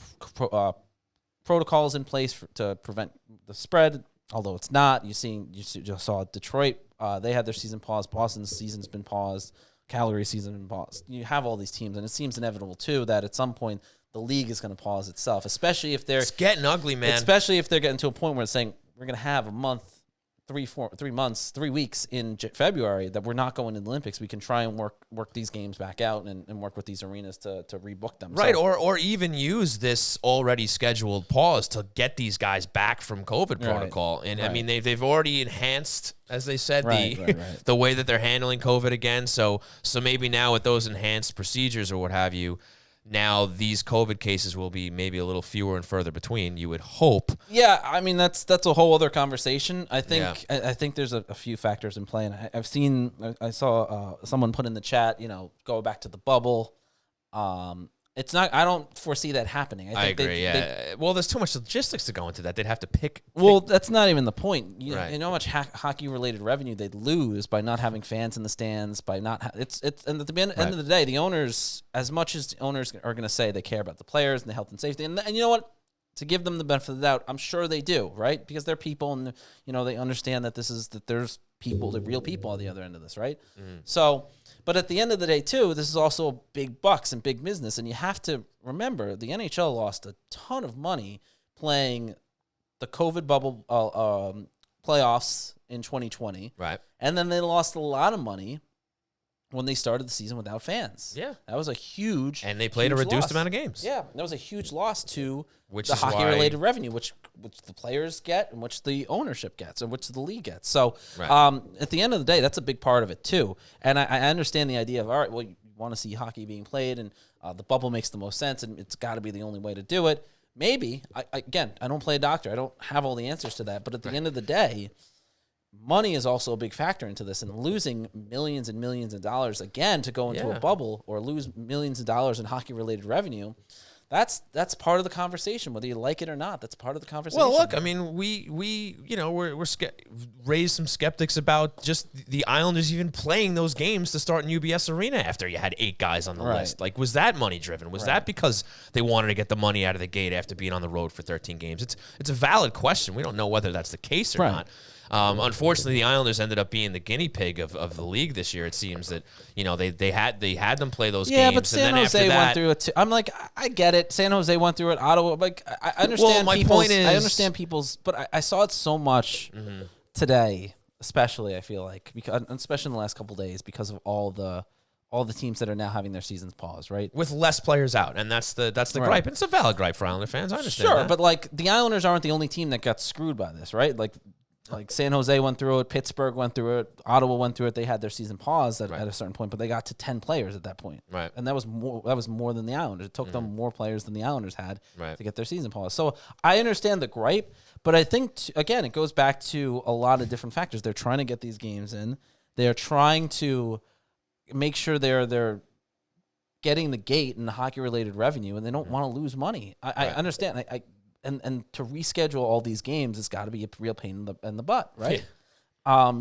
protocols in place to prevent the spread, although it's not. You just saw Detroit. They had their season paused. Boston's season's been paused. Calgary's season been paused. You have all these teams, and it seems inevitable, too, that at some point the league is going to pause itself, especially if they're...
It's getting ugly, man.
Especially if they're getting to a point where it's saying, we're going to have a month, 3 weeks in February that we're not going to the Olympics. We can try and work these games back out and work with these arenas to rebook them.
Right, or even use this already scheduled pause to get these guys back from COVID protocol. And I mean, they've already enhanced, as they said, the way that they're handling COVID again. So maybe now with those enhanced procedures or what have you, now these COVID cases will be maybe a little fewer and further between, you would hope.
Yeah, I mean, that's a whole other conversation. I think I think there's a few factors in play. And I saw someone put in the chat, go back to the bubble. It's not. I don't foresee that happening.
I agree. Well, there's too much logistics to go into that. They'd have to pick.
Well, that's not even the point. You know how much hockey-related revenue they'd lose by not having fans in the stands. By not, it's and at the end of the day, the owners, as much as the owners are going to say they care about the players and the health and safety, and you know what, to give them the benefit of the doubt, I'm sure they do, right? Because they're people, and they understand that there's people, the real people on the other end of this, right? So. But at the end of the day, too, this is also big bucks and big business. And you have to remember, the NHL lost a ton of money playing the COVID bubble playoffs in 2020.
Right.
And then they lost a lot of money when they started the season without fans.
Yeah.
That was a huge
And they played a reduced amount of games.
Yeah. That was a huge loss to the hockey-related revenue, which the players get and which the ownership gets and which the league gets. So at the end of the day, that's a big part of it, too. And I understand the idea of, all right, well, you want to see hockey being played, and the bubble makes the most sense, and it's got to be the only way to do it. Maybe. I don't play a doctor. I don't have all the answers to that. But at the end of the day, money is also a big factor into this, and losing millions and millions of dollars again to go into a bubble or lose millions of dollars in hockey-related revenue, That's part of the conversation, whether you like it or not. That's part of the conversation.
Well, look, I mean, we we're raised some skeptics about just the Islanders even playing those games to start in UBS Arena after you had 8 guys on the list. Like, was that money driven? Was that because they wanted to get the money out of the gate after being on the road for 13 games? It's a valid question. We don't know whether that's the case or not. Unfortunately, the Islanders ended up being the guinea pig of the league this year. It seems that they had them play those games.
Yeah, but San Jose went through it too. I'm like, I get it. San Jose went through it. Ottawa, like, I understand.
Well, my point is,
I understand people's, but I saw it so much today, especially. I feel like, because especially in the last couple of days, because of all the teams that are now having their seasons paused, right?
With less players out, and that's the gripe. It's a valid gripe for Islander fans. I understand.
Sure,
that.
but like the Islanders aren't the only team that got screwed by this, right? Like San Jose went through it, Pittsburgh went through it, Ottawa went through it. They had their season paused at a certain point, but they got to 10 players at that point,
right?
And that was more than the Islanders. It took them more players than the Islanders had to get their season paused. So I understand the gripe, but I think again it goes back to a lot of different factors. They're trying to get these games in. They are trying to make sure they're getting the gate and the hockey related revenue, and they don't want to lose money. I understand. And to reschedule all these games, it's got to be a real pain in the butt, right?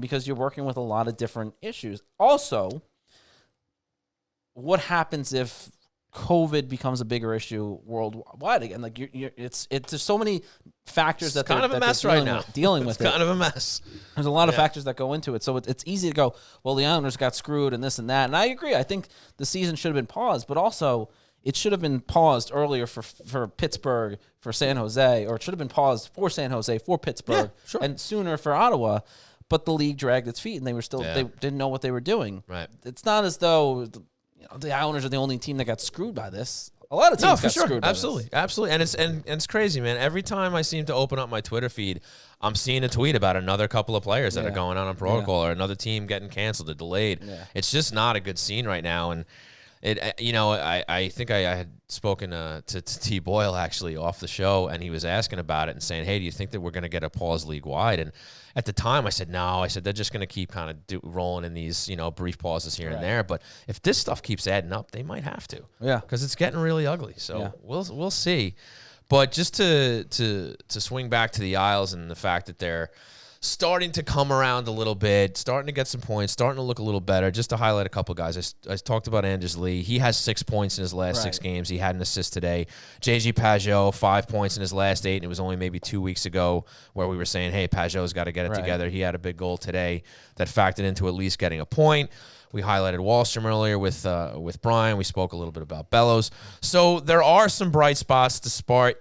Because you're working with a lot of different issues. Also, what happens if COVID becomes a bigger issue worldwide again? Like it's there's so many factors
it's kind of a mess right now.
Dealing with
it's kind of a mess.
There's a lot of factors that go into it, so it's easy to go, well, the Islanders got screwed and this and that. And I agree. I think the season should have been paused, but also it should have been paused earlier for Pittsburgh, for San Jose, or it should have been paused for San Jose, for Pittsburgh, and sooner for Ottawa. But the league dragged its feet, and they were still they didn't know what they were doing.
Right.
It's not as though the Islanders are the only team that got screwed by this. A lot of teams got screwed by this.
Absolutely. And it's crazy, man. Every time I seem to open up my Twitter feed, I'm seeing a tweet about another couple of players that are going on protocol or another team getting canceled or delayed. Yeah. It's just not a good scene right now, and I think I had spoken to T. Boyle actually off the show, and he was asking about it and saying, hey, do you think that we're going to get a pause league-wide? And at the time, I said, no. I said, they're just going to keep kind of rolling in these, brief pauses here and there. But if this stuff keeps adding up, they might have to.
Yeah.
Because it's getting really ugly. So we'll see. But just to swing back to the Isles and the fact that they're starting to come around a little bit, starting to get some points, starting to look a little better. Just to highlight a couple of guys, I talked about Anders Lee. He has 6 points in his last 6 games. He had an assist today. JG Pajot, 5 points in his last 8, and it was only maybe 2 weeks ago where we were saying, hey, Pajot's got to get it together. He had a big goal today that factored into at least getting a point. We highlighted Wahlstrom earlier with Brian. We spoke a little bit about Bellows. So there are some bright spots despite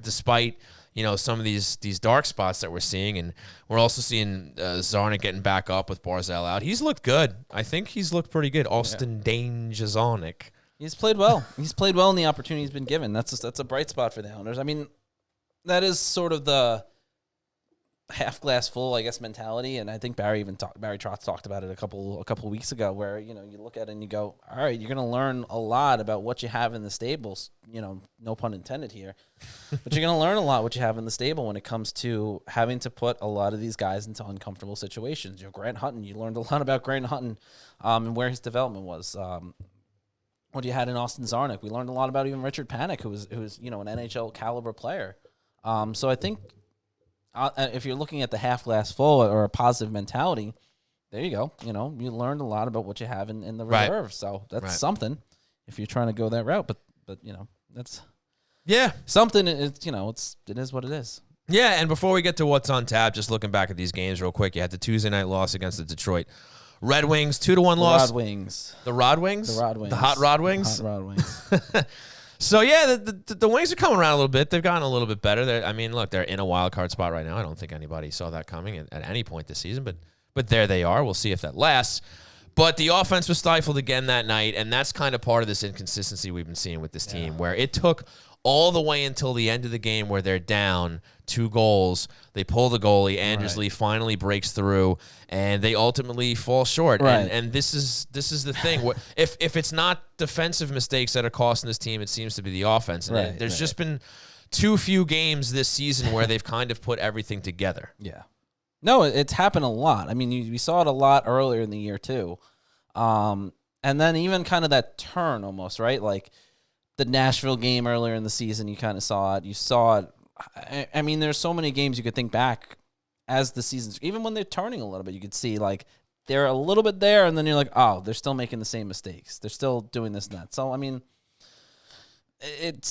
some of these dark spots that we're seeing, and we're also seeing Zarnik getting back up with Barzal out. He's looked good. I think he's looked pretty good. Austin Danger Zarnik.
He's played well. He's played well in the opportunity he's been given. That's a bright spot for the Islanders. I mean, that is sort of the half glass full, I guess, mentality. And I think Barry Trotz talked about it a couple weeks ago, where you look at it and you go, all right, you're going to learn a lot about what you have in the stables. No pun intended here, but you're going to learn a lot what you have in the stable when it comes to having to put a lot of these guys into uncomfortable situations. Grant Hutton, you learned a lot about Grant Hutton and where his development was. What you had in Austin Zarnik, we learned a lot about even Richard Panik, who was an NHL caliber player. So I think. If you're looking at the half glass full or a positive mentality, there you go. You learned a lot about what you have in the reserve. So that's something if you're trying to go that route. But that's something. It is what it is.
Yeah, and before we get to what's on tap, just looking back at these games real quick, you had the Tuesday night loss against the Detroit Red Wings, 2-1 loss.
Rod Wings.
The Rod Wings?
The Rod Wings.
The Hot Rod Wings?
Hot Rod Wings.
So, yeah, the Wings are coming around a little bit. They've gotten a little bit better. They're in a wild card spot right now. I don't think anybody saw that coming at any point this season, but there they are. We'll see if that lasts. But the offense was stifled again that night, and that's kind of part of this inconsistency we've been seeing with this team, where it took all the way until the end of the game where they're down 2 goals. They pull the goalie. Anders Lee finally breaks through, and they ultimately fall short.
Right.
And this is the thing. If it's not defensive mistakes that are costing this team, it seems to be the offense. And there's just been too few games this season where they've kind of put everything together.
Yeah. No, it's happened a lot. I mean, we saw it a lot earlier in the year too. And then even kind of that turn almost, right? Like, the Nashville game earlier in the season, you kind of saw it. You saw it. I mean, there's so many games you could think back as the seasons, even when they're turning a little bit, you could see like they're a little bit there, and then you're like, oh, they're still making the same mistakes. They're still doing this and that. So, I mean, it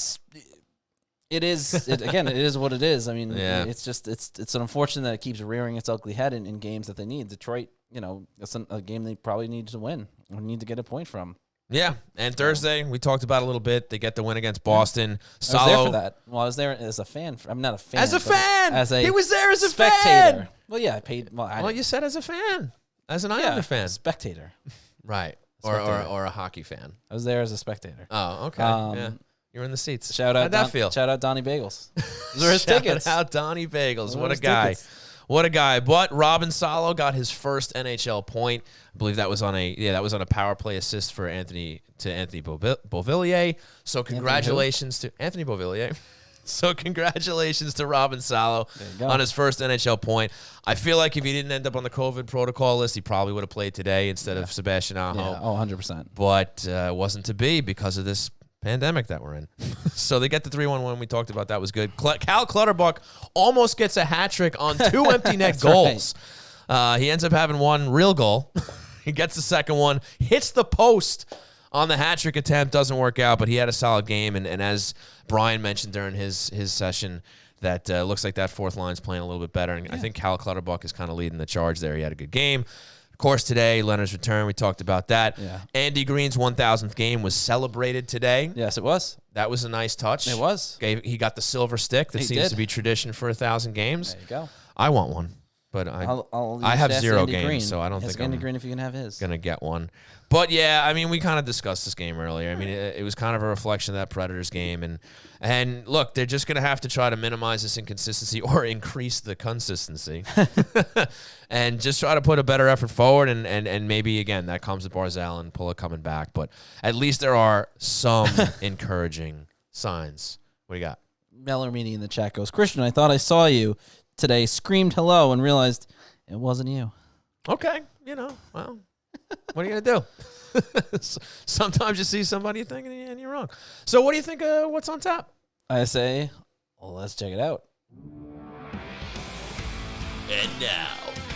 is what it is. I mean, it's unfortunate that it keeps rearing its ugly head in games that they need. Detroit, it's a game they probably need to win or need to get a point from.
Yeah, and Thursday, we talked about it a little bit. They get the win against Boston.
I was there for that. Well, I was there as a fan. I'm not a fan.
As a fan! He was there as a
spectator.
Fan!
Well, yeah, I paid. Well,
you said as a fan. As an Islander fan.
Spectator.
Right. Or a hockey fan.
I was there as a spectator.
Oh, okay. Yeah. You're in the seats.
Shout out.
How'd that feel?
Shout out Donnie Bagels. Those are his tickets.
Shout out Donnie Bagels. What a guy. What a guy. But Robin Salo got his first NHL point. I believe that was on a power play assist for Anthony Beauvillier. So congratulations to Anthony Beauvillier. So congratulations to Robin Salo on his first NHL point. I feel like if he didn't end up on the COVID protocol list, he probably would have played today instead of Sebastian Aho.
Yeah, 100%.
But wasn't to be because of this pandemic that we're in. So they get the 3-1 win. We talked about that was good. Cal Clutterbuck almost gets a hat trick on 2 empty net goals. Right. He ends up having one real goal. He gets the second one, hits the post on the hat trick attempt. Doesn't work out, but he had a solid game. And as Brian mentioned during his session, that looks like that fourth line's playing a little bit better. And I think Cal Clutterbuck is kind of leading the charge there. He had a good game. Of course, today, Leonard's return, we talked about that.
Yeah.
Andy Green's 1,000th game was celebrated today.
Yes, it was.
That was a nice touch.
It was.
He got the silver stick. That seems to be tradition for 1,000 games.
There you go.
I want one, but I have 0
Andy
games,
Green.
so I don't think
Andy
I'm
Green if you can have his.
Going to get one. But, yeah, I mean, we kind of discussed this game earlier. I mean, it was kind of a reflection of that Predators game. And look, they're just going to have to try to minimize this inconsistency or increase the consistency and just try to put a better effort forward. And maybe, again, that comes with Barzal and Pulla coming back. But at least there are some encouraging signs. What do you got?
Mellermini in the chat goes, Christian, I thought I saw you today, screamed hello, and realized it wasn't you.
Okay. Well, what are you going to do? Sometimes you see somebody you think and you're wrong. So what do you think of what's on tap?
I say, well, let's check it out.
And now,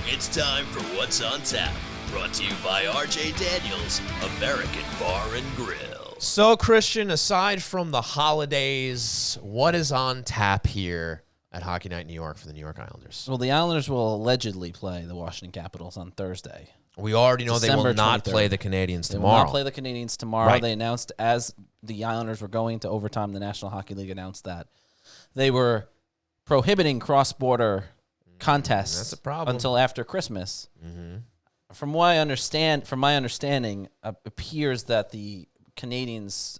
it's time for What's on Tap, brought to you by RJ Daniels, American Bar and Grill.
So, Christian, aside from the holidays, what is on tap here at Hockey Night New York for the New York Islanders?
Well, the Islanders will allegedly play the Washington Capitals on Thursday.
We already know they will not
23rd.
play the Canadiens tomorrow.
They will not play the Canadiens tomorrow.
Right.
They announced as the Islanders were going to overtime, the National Hockey League announced that they were prohibiting cross-border contests
That's a problem.
until after Christmas.
Mm-hmm.
From my understanding, appears that the Canadians,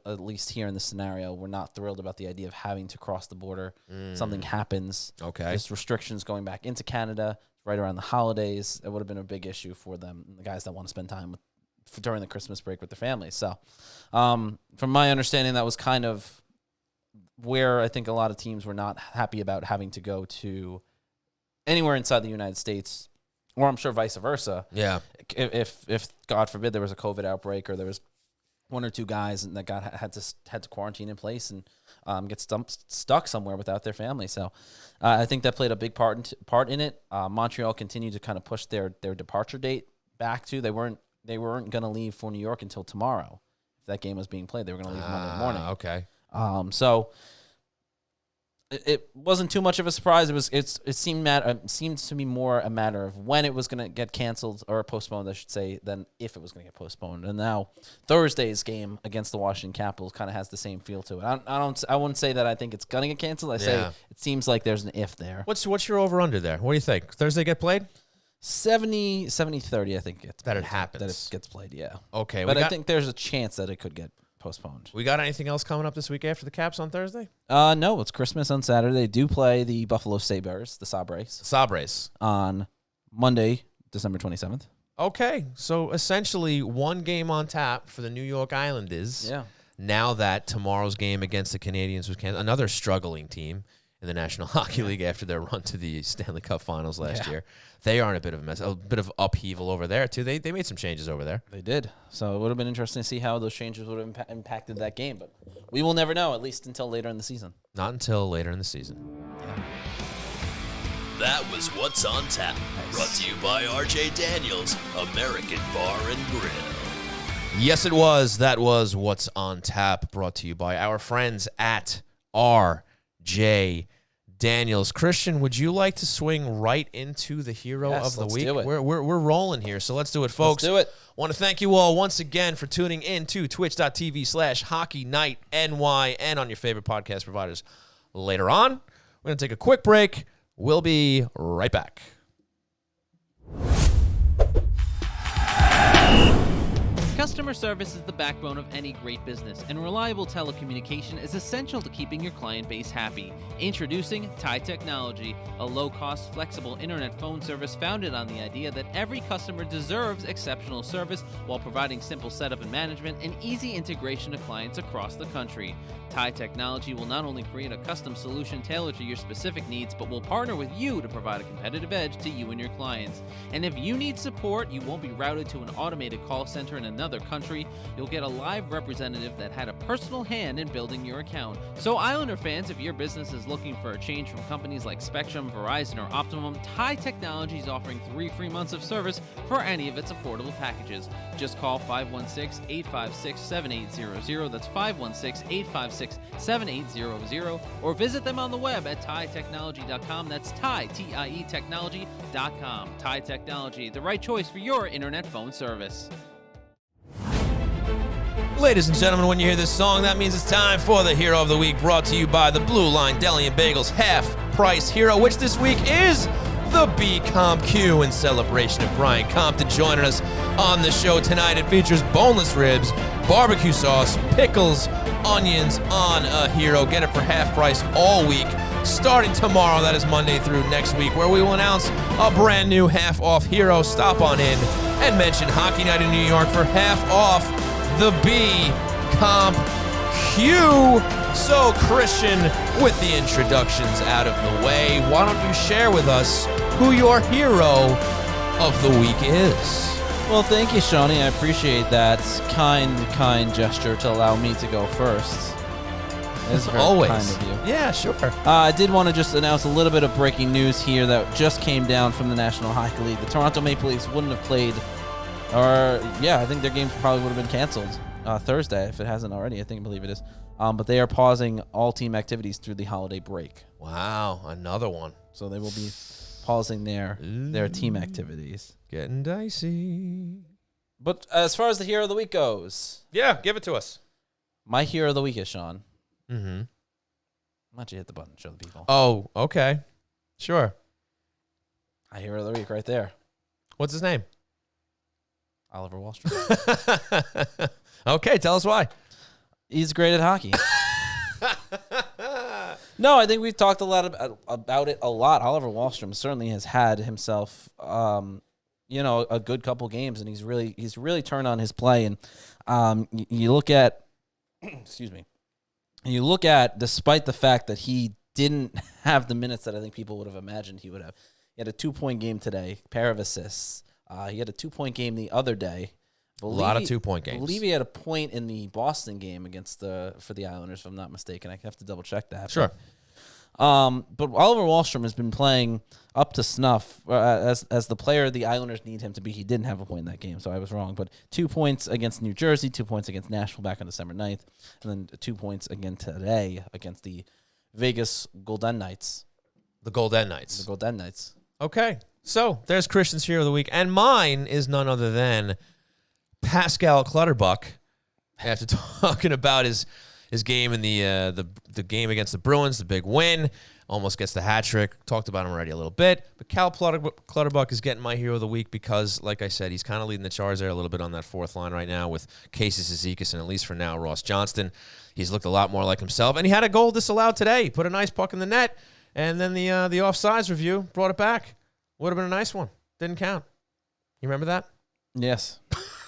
at least here in this scenario, were not thrilled about the idea of having to cross the border. Something happens.
Okay.
There's restrictions going back into Canada right around the holidays. It would have been a big issue for them, the guys that want to spend time during the Christmas break with their families. So, from my understanding, that was kind of where I think a lot of teams were not happy about having to go to anywhere inside the United States, or I'm sure vice versa.
Yeah.
If God forbid there was a COVID outbreak or there was one or two guys that had to quarantine in place and get stuck somewhere without their family. So I think that played a big part in it. Montreal continued to kind of push their departure date back to they weren't going to leave for New York until tomorrow. If that game was being played, they were going to leave Monday morning.
Okay.
So it wasn't too much of a surprise. It seemed to be more a matter of when it was going to get canceled or postponed, I should say, than if it was going to get postponed. And now Thursday's game against the Washington Capitals kind of has the same feel to it. I wouldn't say that I think it's going to get canceled. I say it seems like there's an if there.
What's your over under there? What do you think? Thursday get played?
70-30, I think
that it happens.
That it gets played, yeah.
Okay.
But I think there's a chance that it could get postponed.
We got anything else coming up this week after the Caps on Thursday?
No, it's Christmas on Saturday. They do play the Buffalo Sabres, the
Sabres.
On Monday, December 27th.
Okay, so essentially one game on tap for the New York Islanders.
Yeah.
Now that tomorrow's game against the Canadiens was canceled, another struggling team in the National Hockey League after their run to the Stanley Cup Finals last year. They are in a bit of a mess, a bit of upheaval over there, too. They made some changes over there.
They did. So it would have been interesting to see how those changes would have impacted that game. But we will never know, at least until later in the season.
Not until later in the season.
Yeah.
That was What's on Tap, brought to you by RJ Daniels, American Bar and Grill.
Yes, it was. That was What's on Tap, brought to you by our friends at RJ Daniels. Christian, would you like to swing right into the hero of the week?
Do it.
We're rolling here, so let's do it, folks.
Let's do it.
Want to thank you all once again for tuning in to twitch.tv/HockeyNightNY and on your favorite podcast providers later on. We're going to take a quick break. We'll be right back.
Customer service is the backbone of any great business, and reliable telecommunication is essential to keeping your client base happy. Introducing Ty Technology, a low-cost, flexible internet phone service founded on the idea that every customer deserves exceptional service while providing simple setup and management and easy integration to clients across the country. Ty Technology will not only create a custom solution tailored to your specific needs, but will partner with you to provide a competitive edge to you and your clients. And if you need support, you won't be routed to an automated call center in another country. You'll get a live representative that had a personal hand in building your account. So Islander fans, if your business is looking for a change from companies like Spectrum, Verizon, or Optimum, Ty Technology is offering 3 free months of service for any of its affordable packages. Just call 516-856-7800. That's 516-856-7800, or visit them on the web at TieTechnology.com. That's Tie, T-I-E Technology.com. Tie Technology, the right choice for your internet phone service.
Ladies and gentlemen, when you hear this song, that means it's time for the Hero of the Week, brought to you by the Blue Line Deli and Bagels half-price hero, which this week is the B-Comp-Q in celebration of Brian Compton joining us on the show tonight. It features boneless ribs, barbecue sauce, pickles, onions on a hero. Get it for half price all week, starting tomorrow. That is Monday through next week, where we will announce a brand new half-off hero. Stop on in and mention Hockey Night in New York for half off the B-Comp-Q. So, Christian, with the introductions out of the way, why don't you share with us who your hero of the week is?
Well, thank you, Shawnee. I appreciate that kind gesture to allow me to go first. It's very
always
kind of you.
Yeah, sure.
I did want to just announce a little bit of breaking news here that just came down from the National Hockey League. The Toronto Maple Leafs wouldn't have played, I think their games probably would have been canceled Thursday if it hasn't already. I believe it is. But they are pausing all team activities through the holiday break.
Wow, another one.
So they will be pausing their team activities.
Getting dicey.
But as far as the hero of the week goes,
yeah, give it to us.
My hero of the week is Sean.
Mm-hmm.
Why don't you hit the button, show the people?
Oh, okay. Sure.
My hero of the week right there.
What's his name?
Oliver Wahlstrom.
Okay, tell us why.
He's great at hockey. No, I think we've talked a lot about it a lot. Oliver Wahlstrom certainly has had himself, a good couple games, and he's really turned on his play. And you look at, excuse me, you look at, despite the fact that he didn't have the minutes that I think people would have imagined he would have. He had a 2-point game today, pair of assists. He had a 2-point game the other day.
A lot of 2-point games.
I believe he had a point in the Boston game for the Islanders, if I'm not mistaken. I have to double check that.
Sure.
But Oliver Wahlstrom has been playing up to snuff as the player the Islanders need him to be. He didn't have a point in that game, so I was wrong. But 2 points against New Jersey, 2 points against Nashville back on December 9th, and then 2 points again today against the Vegas Golden Knights.
The Golden Knights.
The Golden Knights.
Okay. So there's Christian's hero of the week, and mine is none other than Pascal Clutterbuck. After talking about his game in the game against the Bruins, the big win, almost gets the hat trick. Talked about him already a little bit, but Cal Clutterbuck is getting my hero of the week because, like I said, he's kind of leading the charge there a little bit on that fourth line right now with Casey Cizikas and, at least for now, Ross Johnston. He's looked a lot more like himself, and he had a goal disallowed today. He put a nice puck in the net, and then the offsides review brought it back. Would have been a nice one. Didn't count. You remember that?
Yes.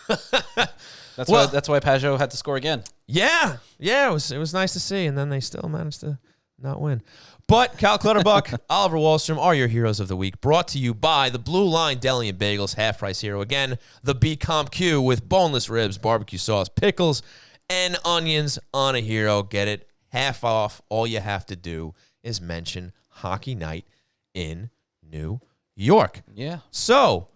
That's why Pajot had to score again.
Yeah. It was nice to see, and then they still managed to not win. But Cal Clutterbuck, Oliver Wahlstrom are your heroes of the week. Brought to you by the Blue Line Deli and Bagels, half-price hero. Again, the B-Comp Q with boneless ribs, barbecue sauce, pickles, and onions on a hero. Get it half off. All you have to do is mention Hockey Night in New York.
Yeah.
So,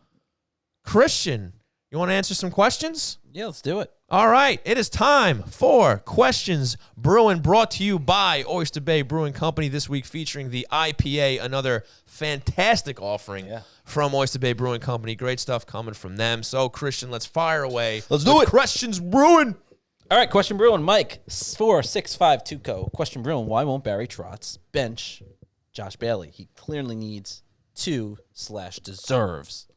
Christian, you want to answer some questions?
Yeah, let's do it.
All right, it is time for Questions Brewing, brought to you by Oyster Bay Brewing Company this week, featuring the IPA, another fantastic offering from Oyster Bay Brewing Company. Great stuff coming from them. So, Christian, let's fire away.
Let's do it.
Questions Brewing.
All right, Question Brewing. Mike, 4652 Question Brewing. Why won't Barry Trotz bench Josh Bailey? He clearly needs to/deserves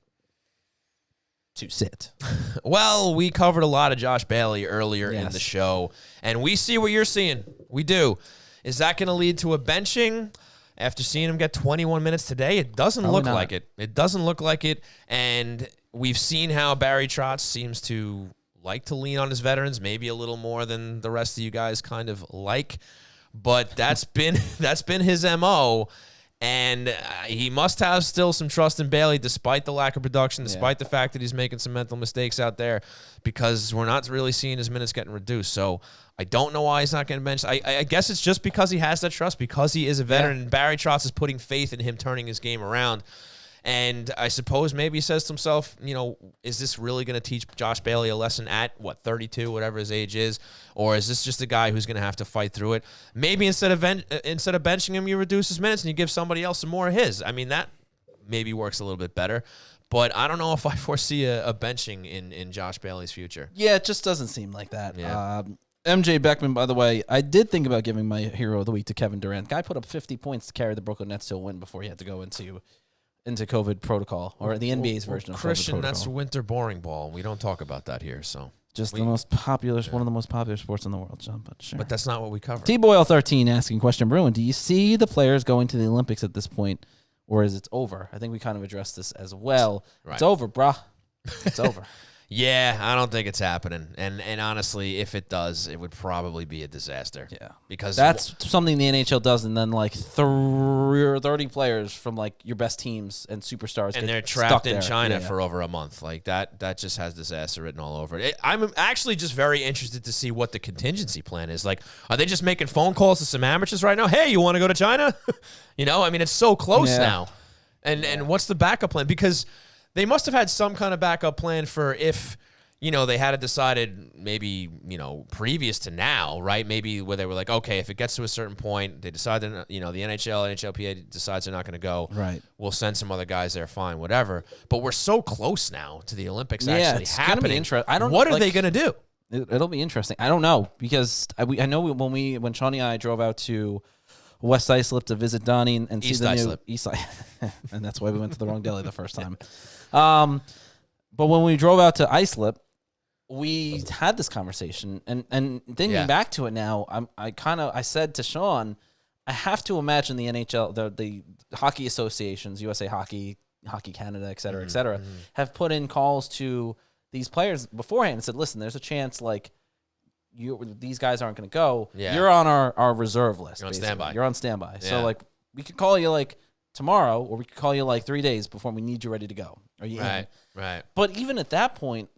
to sit.
Well, we covered a lot of Josh Bailey earlier in the show, and we see what you're seeing. We do. Is that going to lead to a benching after seeing him get 21 minutes today? It doesn't look like it. It doesn't look like it, and we've seen how Barry Trotz seems to like to lean on his veterans, maybe a little more than the rest of you guys kind of like, but that's been his MO. And he must have still some trust in Bailey, despite the lack of production, despite the fact that he's making some mental mistakes out there, because we're not really seeing his minutes getting reduced. So I don't know why he's not getting benched. I guess it's just because he has that trust, because he is a veteran, and Barry Trotz is putting faith in him turning his game around. And I suppose maybe he says to himself, you know, is this really going to teach Josh Bailey a lesson at, 32, whatever his age is? Or is this just a guy who's going to have to fight through it? Maybe instead of benching him, you reduce his minutes and you give somebody else some more of his. I mean, that maybe works a little bit better. But I don't know if I foresee a benching in Josh Bailey's future.
Yeah, it just doesn't seem like that.
Yeah.
MJ Beckman, by the way, I did think about giving my hero of the week to Kevin Durant. Guy put up 50 points to carry the Brooklyn Nets to a win before he had to go into COVID protocol, or the NBA's version of
Christian,
COVID protocol.
that's winter boring ball. We don't talk about that here, so
just the most popular, one of the most popular sports in the world, John. But sure,
but that's not what we cover.
T-Boyle13 asking Question Bruin: do you see the players going to the Olympics at this point, or is it over? I think we kind of addressed this as well. Right. It's over, brah. It's over.
Yeah, I don't think it's happening. And honestly, if it does, it would probably be a disaster.
Yeah.
Because
that's something the NHL does, and then like 30 players from like your best teams and superstars
and they're trapped in China for over a month. Like that just has disaster written all over it. I'm actually just very interested to see what the contingency plan is. Like, are they just making phone calls to some amateurs right now? Hey, you want to go to China? You know, I mean, it's so close now. And what's the backup plan? Because they must have had some kind of backup plan for if, you know, they had it decided maybe, you know, previous to now, right? Maybe where they were like, okay, if it gets to a certain point, they decide that, you know, the NHLPA decides they're not going to go.
Right.
We'll send some other guys there, fine, whatever. But we're so close now to the Olympics actually
it's
happening.
Gonna be interesting.
What are they going to do?
It'll be interesting. I don't know, because I know when Shawnee and I drove out to West Islip to visit Donnie and see the new East Islip, and that's why we went to the wrong deli the first time. But when we drove out to Islip, we had this conversation, and thinking back to it now, I said to Sean, I have to imagine the NHL, the hockey associations, USA Hockey, Hockey Canada, et cetera, have put in calls to these players beforehand and said, listen, there's a chance like these guys aren't going to go. Yeah. You're on our reserve list.
You're on standby.
You're on standby.
Yeah.
So like we could call you like tomorrow, or we could call you like 3 days before we need you ready to go. Are you in?
Right.
But even at that point,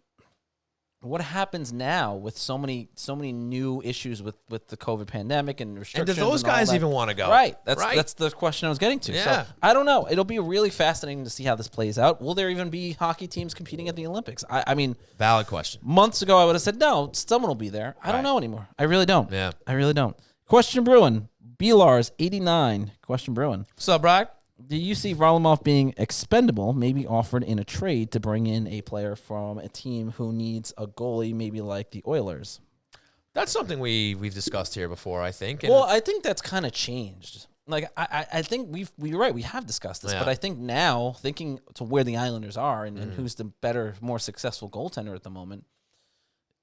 what happens now with so many new issues with the COVID pandemic and restrictions?
And do those guys even want to go?
Right. That's the question I was getting to.
Yeah.
So I don't know. It'll be really fascinating to see how this plays out. Will there even be hockey teams competing at the Olympics? I mean,
valid question.
Months ago, I would have said no. Someone will be there. I don't know anymore. I really don't.
Yeah.
I really don't. Question Bruin. B-Lars 89. Question Bruin.
What's up, Brock?
Do you see Varlamov being expendable, maybe offered in a trade to bring in a player from a team who needs a goalie, maybe like the Oilers?
That's something we've discussed here before, I think.
Well, I think that's kind of changed. Like, I think we're right, we have discussed this, but I think now, thinking to where the Islanders are and who's the better, more successful goaltender at the moment,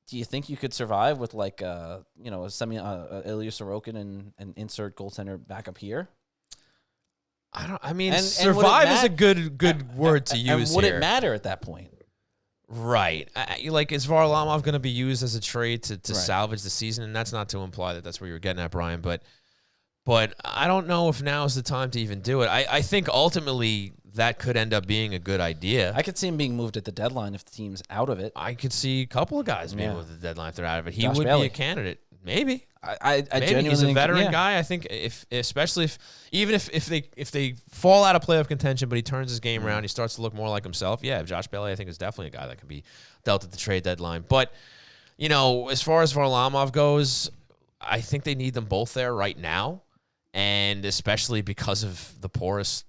do you think you could survive with like a Ilya Sorokin and insert goaltender back up here?
Survive is a good word to use.
And would it matter at that point?
Right. Like, is Varlamov going to be used as a trade to salvage the season? And that's not to imply that that's where you're getting at, Brian. But But I don't know if now is the time to even do it. I think ultimately that could end up being a good idea.
I could see him being moved at the deadline if the team's out of it.
I could see a couple of guys being moved at the deadline if they're out of it. He
Josh
would
Bailey.
be a candidate. Maybe.
I
Maybe.
genuinely
He's a
think,
veteran guy. I think especially if they fall out of playoff contention, but he turns his game around, he starts to look more like himself. Yeah, Josh Bailey, I think, is definitely a guy that could be dealt at the trade deadline. But as far as Varlamov goes, I think they need them both there right now, and especially because of the porous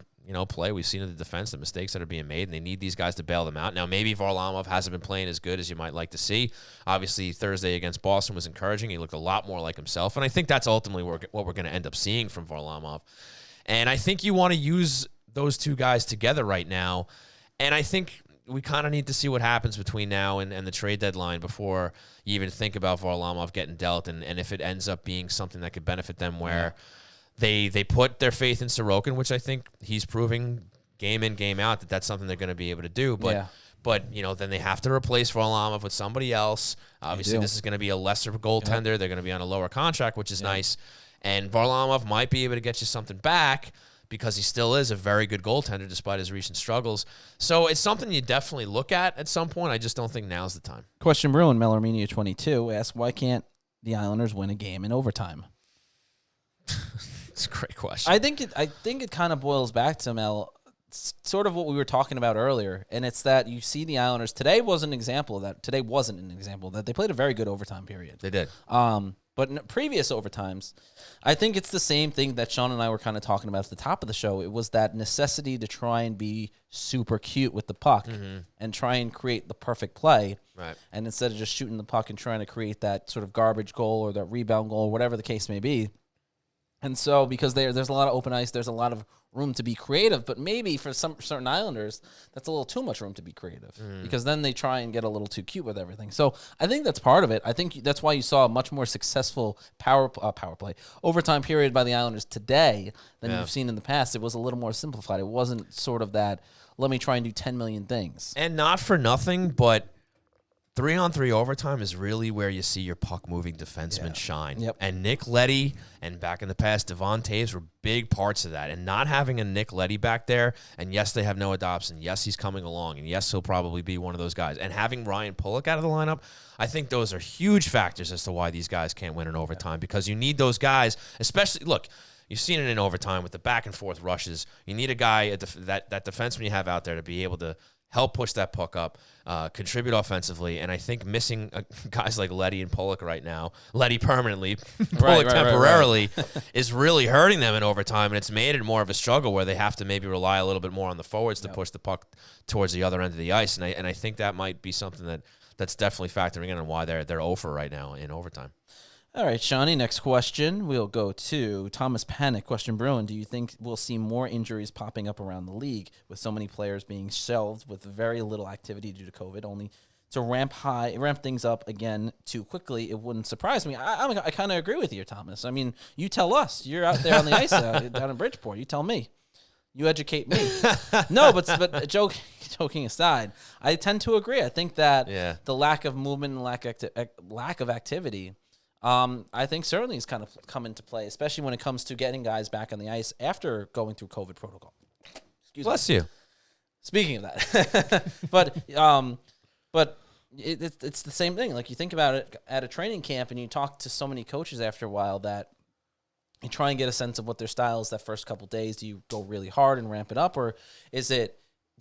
play we've seen in the defense, the mistakes that are being made, and they need these guys to bail them out. Now, maybe Varlamov hasn't been playing as good as you might like to see. Obviously, Thursday against Boston was encouraging. He looked a lot more like himself, and I think that's ultimately what we're going to end up seeing from Varlamov. And I think you want to use those two guys together right now, and I think we kind of need to see what happens between now and the trade deadline before you even think about Varlamov getting dealt, and if it ends up being something that could benefit them where they put their faith in Sorokin, which I think he's proving game in, game out that that's something they're going to be able to do. But then they have to replace Varlamov with somebody else. Obviously, this is going to be a lesser goaltender. They're going to be on a lower contract, which is nice. And Varlamov might be able to get you something back because he still is a very good goaltender despite his recent struggles. So it's something you definitely look at some point. I just don't think now's the time.
Question Bruin, Melormenia 22 asks, why can't the Islanders win a game in overtime?
It's a great question.
I think it kind of boils back to, Mel, sort of what we were talking about earlier, and it's that you see the Islanders. Today wasn't an example of that. Today wasn't an example of that. They played a very good overtime period.
They did.
But in previous overtimes, I think it's the same thing that Sean and I were kind of talking about at the top of the show. It was that necessity to try and be super cute with the puck and try and create the perfect play.
Right.
And instead of just shooting the puck and trying to create that sort of garbage goal or that rebound goal, whatever the case may be. And so, because there's a lot of open ice, there's a lot of room to be creative, but maybe for some certain Islanders, that's a little too much room to be creative because then they try and get a little too cute with everything. So I think that's part of it. I think that's why you saw a much more successful power play overtime period by the Islanders today than you've seen in the past. It was a little more simplified. It wasn't sort of that, let me try and do 10 million things.
And not for nothing, but 3-on-3 overtime is really where you see your puck-moving defensemen shine.
Yep.
And Nick Leddy and back in the past, Devon Taves were big parts of that. And not having a Nick Leddy back there, and yes, they have Noah Dobson. Yes, he's coming along. And yes, he'll probably be one of those guys. And having Ryan Pulock out of the lineup, I think those are huge factors as to why these guys can't win in overtime because you need those guys, especially, look, you've seen it in overtime with the back-and-forth rushes. You need a guy, that defenseman you have out there to be able to help push that puck up, contribute offensively, and I think missing guys like Leddy and Pulock right now, Leddy permanently, Pulock temporarily, is really hurting them in overtime, and it's made it more of a struggle where they have to maybe rely a little bit more on the forwards to push the puck towards the other end of the ice, and I think that might be something that's definitely factoring in on why they're 0-for right now in overtime.
All right, Shawnee, next question. We'll go to Thomas Panic. Question Bruin, do you think we'll see more injuries popping up around the league with so many players being shelved with very little activity due to COVID, only to ramp things up again too quickly? It wouldn't surprise me. I kind of agree with you, Thomas. I mean, you tell us. You're out there on the ice down in Bridgeport. You tell me. You educate me. No, but joking aside, I tend to agree. I think that the lack of movement and lack of activity I think certainly has kind of come into play, especially when it comes to getting guys back on the ice after going through COVID protocol.
Bless you.
Speaking of that, but it's the same thing. Like you think about it at a training camp, and you talk to so many coaches after a while that you try and get a sense of what their style is that first couple days. Do you go really hard and ramp it up, or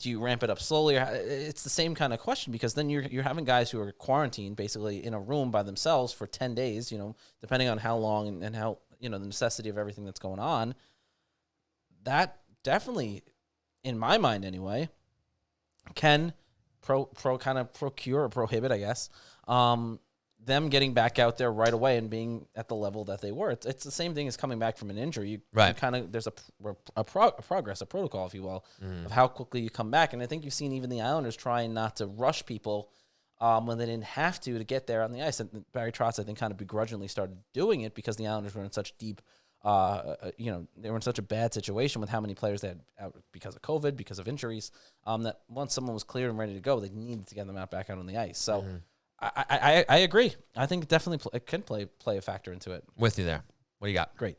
do you ramp it up slowly? It's the same kind of question because then you're having guys who are quarantined basically in a room by themselves for 10 days, depending on how long and how, the necessity of everything that's going on. That definitely, in my mind anyway, can procure or prohibit, I guess, them getting back out there right away and being at the level that they were. It's the same thing as coming back from an injury. There's a progress, a protocol, if you will, of how quickly you come back. And I think you've seen even the Islanders trying not to rush people when they didn't have to get there on the ice. And Barry Trotz, I think, kind of begrudgingly started doing it because the Islanders were in such deep, they were in such a bad situation with how many players they had out because of COVID, because of injuries, that once someone was clear and ready to go, they needed to get them back out on the ice. So I agree. I think it definitely it can play a factor into it.
With you there. What do you got?
Great.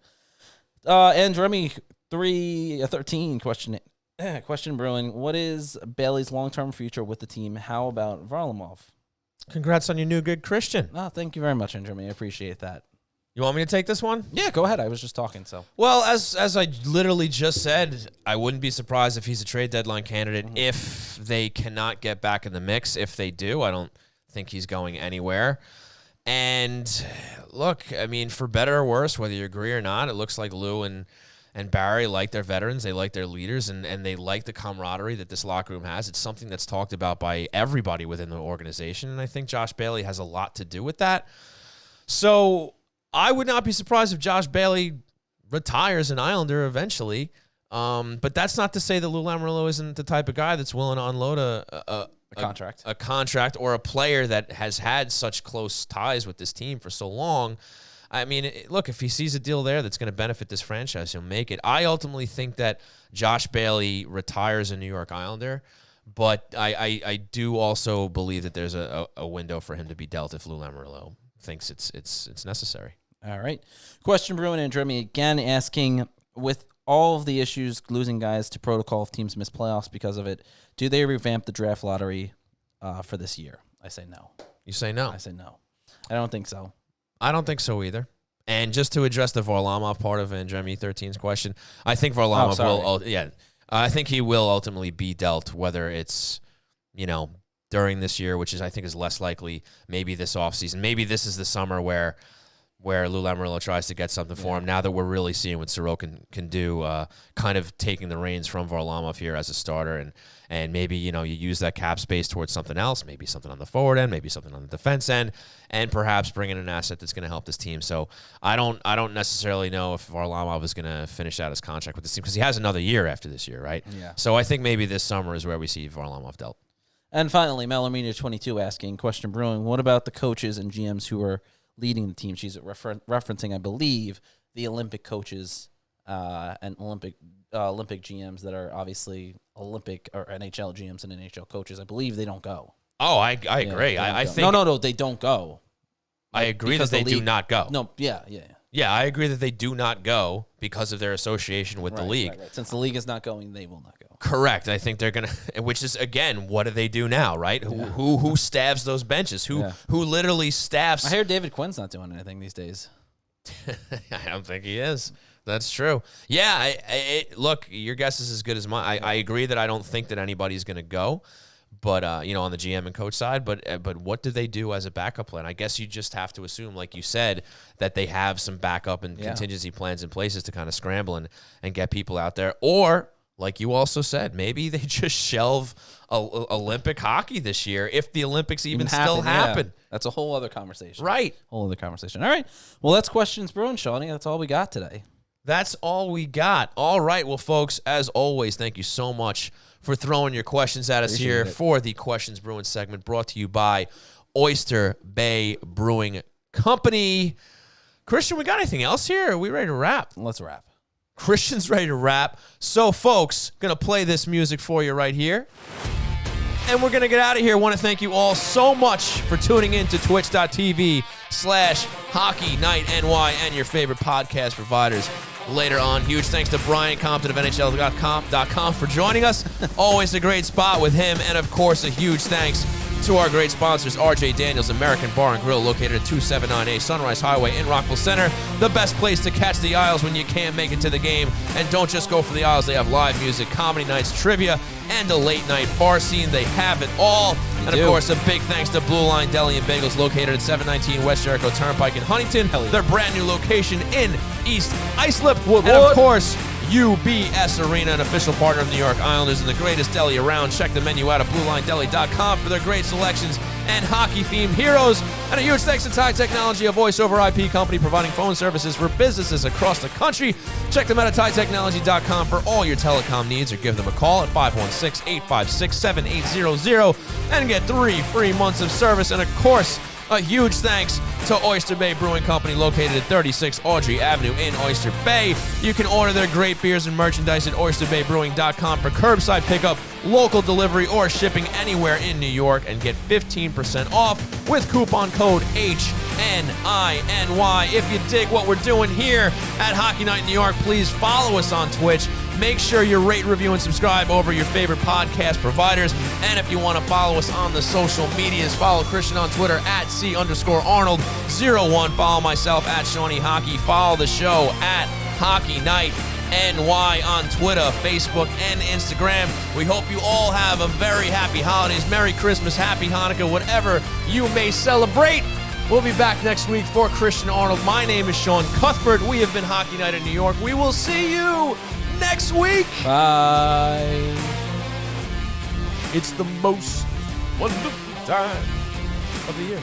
And Jeremy 13 question brewing. What is Bailey's long-term future with the team? How about Varlamov?
Congrats on your new gig, Christian.
Oh, thank you very much, Jeremy. I appreciate that.
You want me to take this one?
Yeah, go ahead. I was just talking, so.
Well, as I literally just said, I wouldn't be surprised if he's a trade deadline candidate if they cannot get back in the mix. If they do, I don't think he's going anywhere. And look, I mean, for better or worse, whether you agree or not, it looks like Lou and Barry like their veterans. They like their leaders, and they like the camaraderie that this locker room has. It's something that's talked about by everybody within the organization, and I think Josh Bailey has a lot to do with that. So I would not be surprised if Josh Bailey retires an Islander eventually. But that's not to say that Lou Lamoriello isn't the type of guy that's willing to unload a contract or a player that has had such close ties with this team for so long. I mean, look, if he sees a deal there that's going to benefit this franchise, he'll make it. I ultimately think that Josh Bailey retires a New York Islander, but I do also believe that there's a window for him to be dealt if Lou Lamoriello thinks it's necessary.
All right. Question brewing and Jeremy again asking, with all of the issues losing guys to protocol if teams miss playoffs because of it, do they revamp the draft lottery for this year? I say no.
You say no?
I say no. I don't think so.
I don't think so either. And just to address the Varlamov part of Jeremy 13's question, I think Varlamov will. I think he will ultimately be dealt, whether it's during this year, which I think is less likely. Maybe this offseason. Maybe this is the summer where Lou Lamoriello tries to get something for him. Now that we're really seeing what Sorokin can do, kind of taking the reins from Varlamov here as a starter, and maybe you use that cap space towards something else, maybe something on the forward end, maybe something on the defense end, and perhaps bring in an asset that's going to help this team. So I don't necessarily know if Varlamov is going to finish out his contract with this team because he has another year after this year, right?
Yeah.
So I think maybe this summer is where we see Varlamov dealt.
And finally, Melamina 22 asking, question brewing, what about the coaches and GMs who are leading the team? She's referencing, I believe, the Olympic coaches and Olympic GMs that are obviously Olympic or NHL GMs and NHL coaches. I believe they don't go.
Oh, I agree. I think
no, they don't go.
I agree that they do not go.
No, yeah.
Yeah, I agree that they do not go because of their association with the league.
Right. Since the league is not going, they will not go.
Correct. I think they're gonna, which is again, what do they do now, right? Yeah. Who staffs those benches? Who literally staffs?
I hear David Quinn's not doing anything these days.
I don't think he is. That's true. Yeah. Look, your guess is as good as mine. I agree that I don't think that anybody's gonna go. But, on the GM and coach side, but what do they do as a backup plan? I guess you just have to assume, like you said, that they have some backup and contingency plans in places to kind of scramble and get people out there. Or, like you also said, maybe they just shelve Olympic hockey this year if the Olympics even still happen.
Yeah. That's a whole other conversation.
Right.
Whole other conversation. All right. Well, that's questions brewing, Shawnee. That's all we got today.
That's all we got. All right. Well, folks, as always, thank you so much for throwing your questions at us here for the Questions Brewing segment brought to you by Oyster Bay Brewing Company. Christian, we got anything else here? Are we ready to wrap?
Let's wrap.
Christian's ready to wrap. So, folks, going to play this music for you right here. And we're going to get out of here. I want to thank you all so much for tuning in to twitch.tv/HockeyNightNY and your favorite podcast providers later on. Huge thanks to Brian Compton of NHL.com for joining us. Always a great spot with him. And, of course, a huge thanks to our great sponsors, RJ Daniels American Bar and Grill, located at 279A Sunrise Highway in Rockville Center. The best place to catch the Isles when you can't make it to the game. And don't just go for the Isles. They have live music, comedy nights, trivia, and a late-night bar scene. They have it all. And, of course, a big thanks to Blue Line Deli and Bagels, located at 719 West Jericho Turnpike in Huntington. Their brand-new location in East Islip. And, of course, UBS Arena, an official partner of the New York Islanders and the greatest deli around. Check the menu out at BlueLineDeli.com for their great selections and hockey-themed heroes. And a huge thanks to Ty Technology, a voice-over IP company providing phone services for businesses across the country. Check them out at TyTechnology.com for all your telecom needs, or give them a call at 516-856-7800 and get 3 free months of service. And, of course, a huge thanks to Oyster Bay Brewing Company, located at 36 Audrey Avenue in Oyster Bay. You can order their great beers and merchandise at oysterbaybrewing.com for curbside pickup, local delivery, or shipping anywhere in New York, and get 15% off with coupon code If you dig what we're doing here at Hockey Night in New York, please follow us on Twitch. Make sure you rate, review, and subscribe over your favorite podcast providers. And if you want to follow us on the social medias, follow Christian on Twitter at C_Arnold01. Follow myself at Shawnee Hockey. Follow the show at Hockey Night NY on Twitter, Facebook, and Instagram. We hope you all have a very happy holidays. Merry Christmas, Happy Hanukkah, whatever you may celebrate. We'll be back next week for Christian Arnold. My name is Sean Cuthbert. We have been Hockey Night in New York. We will see you next week.
Bye.
It's the most wonderful time of the year.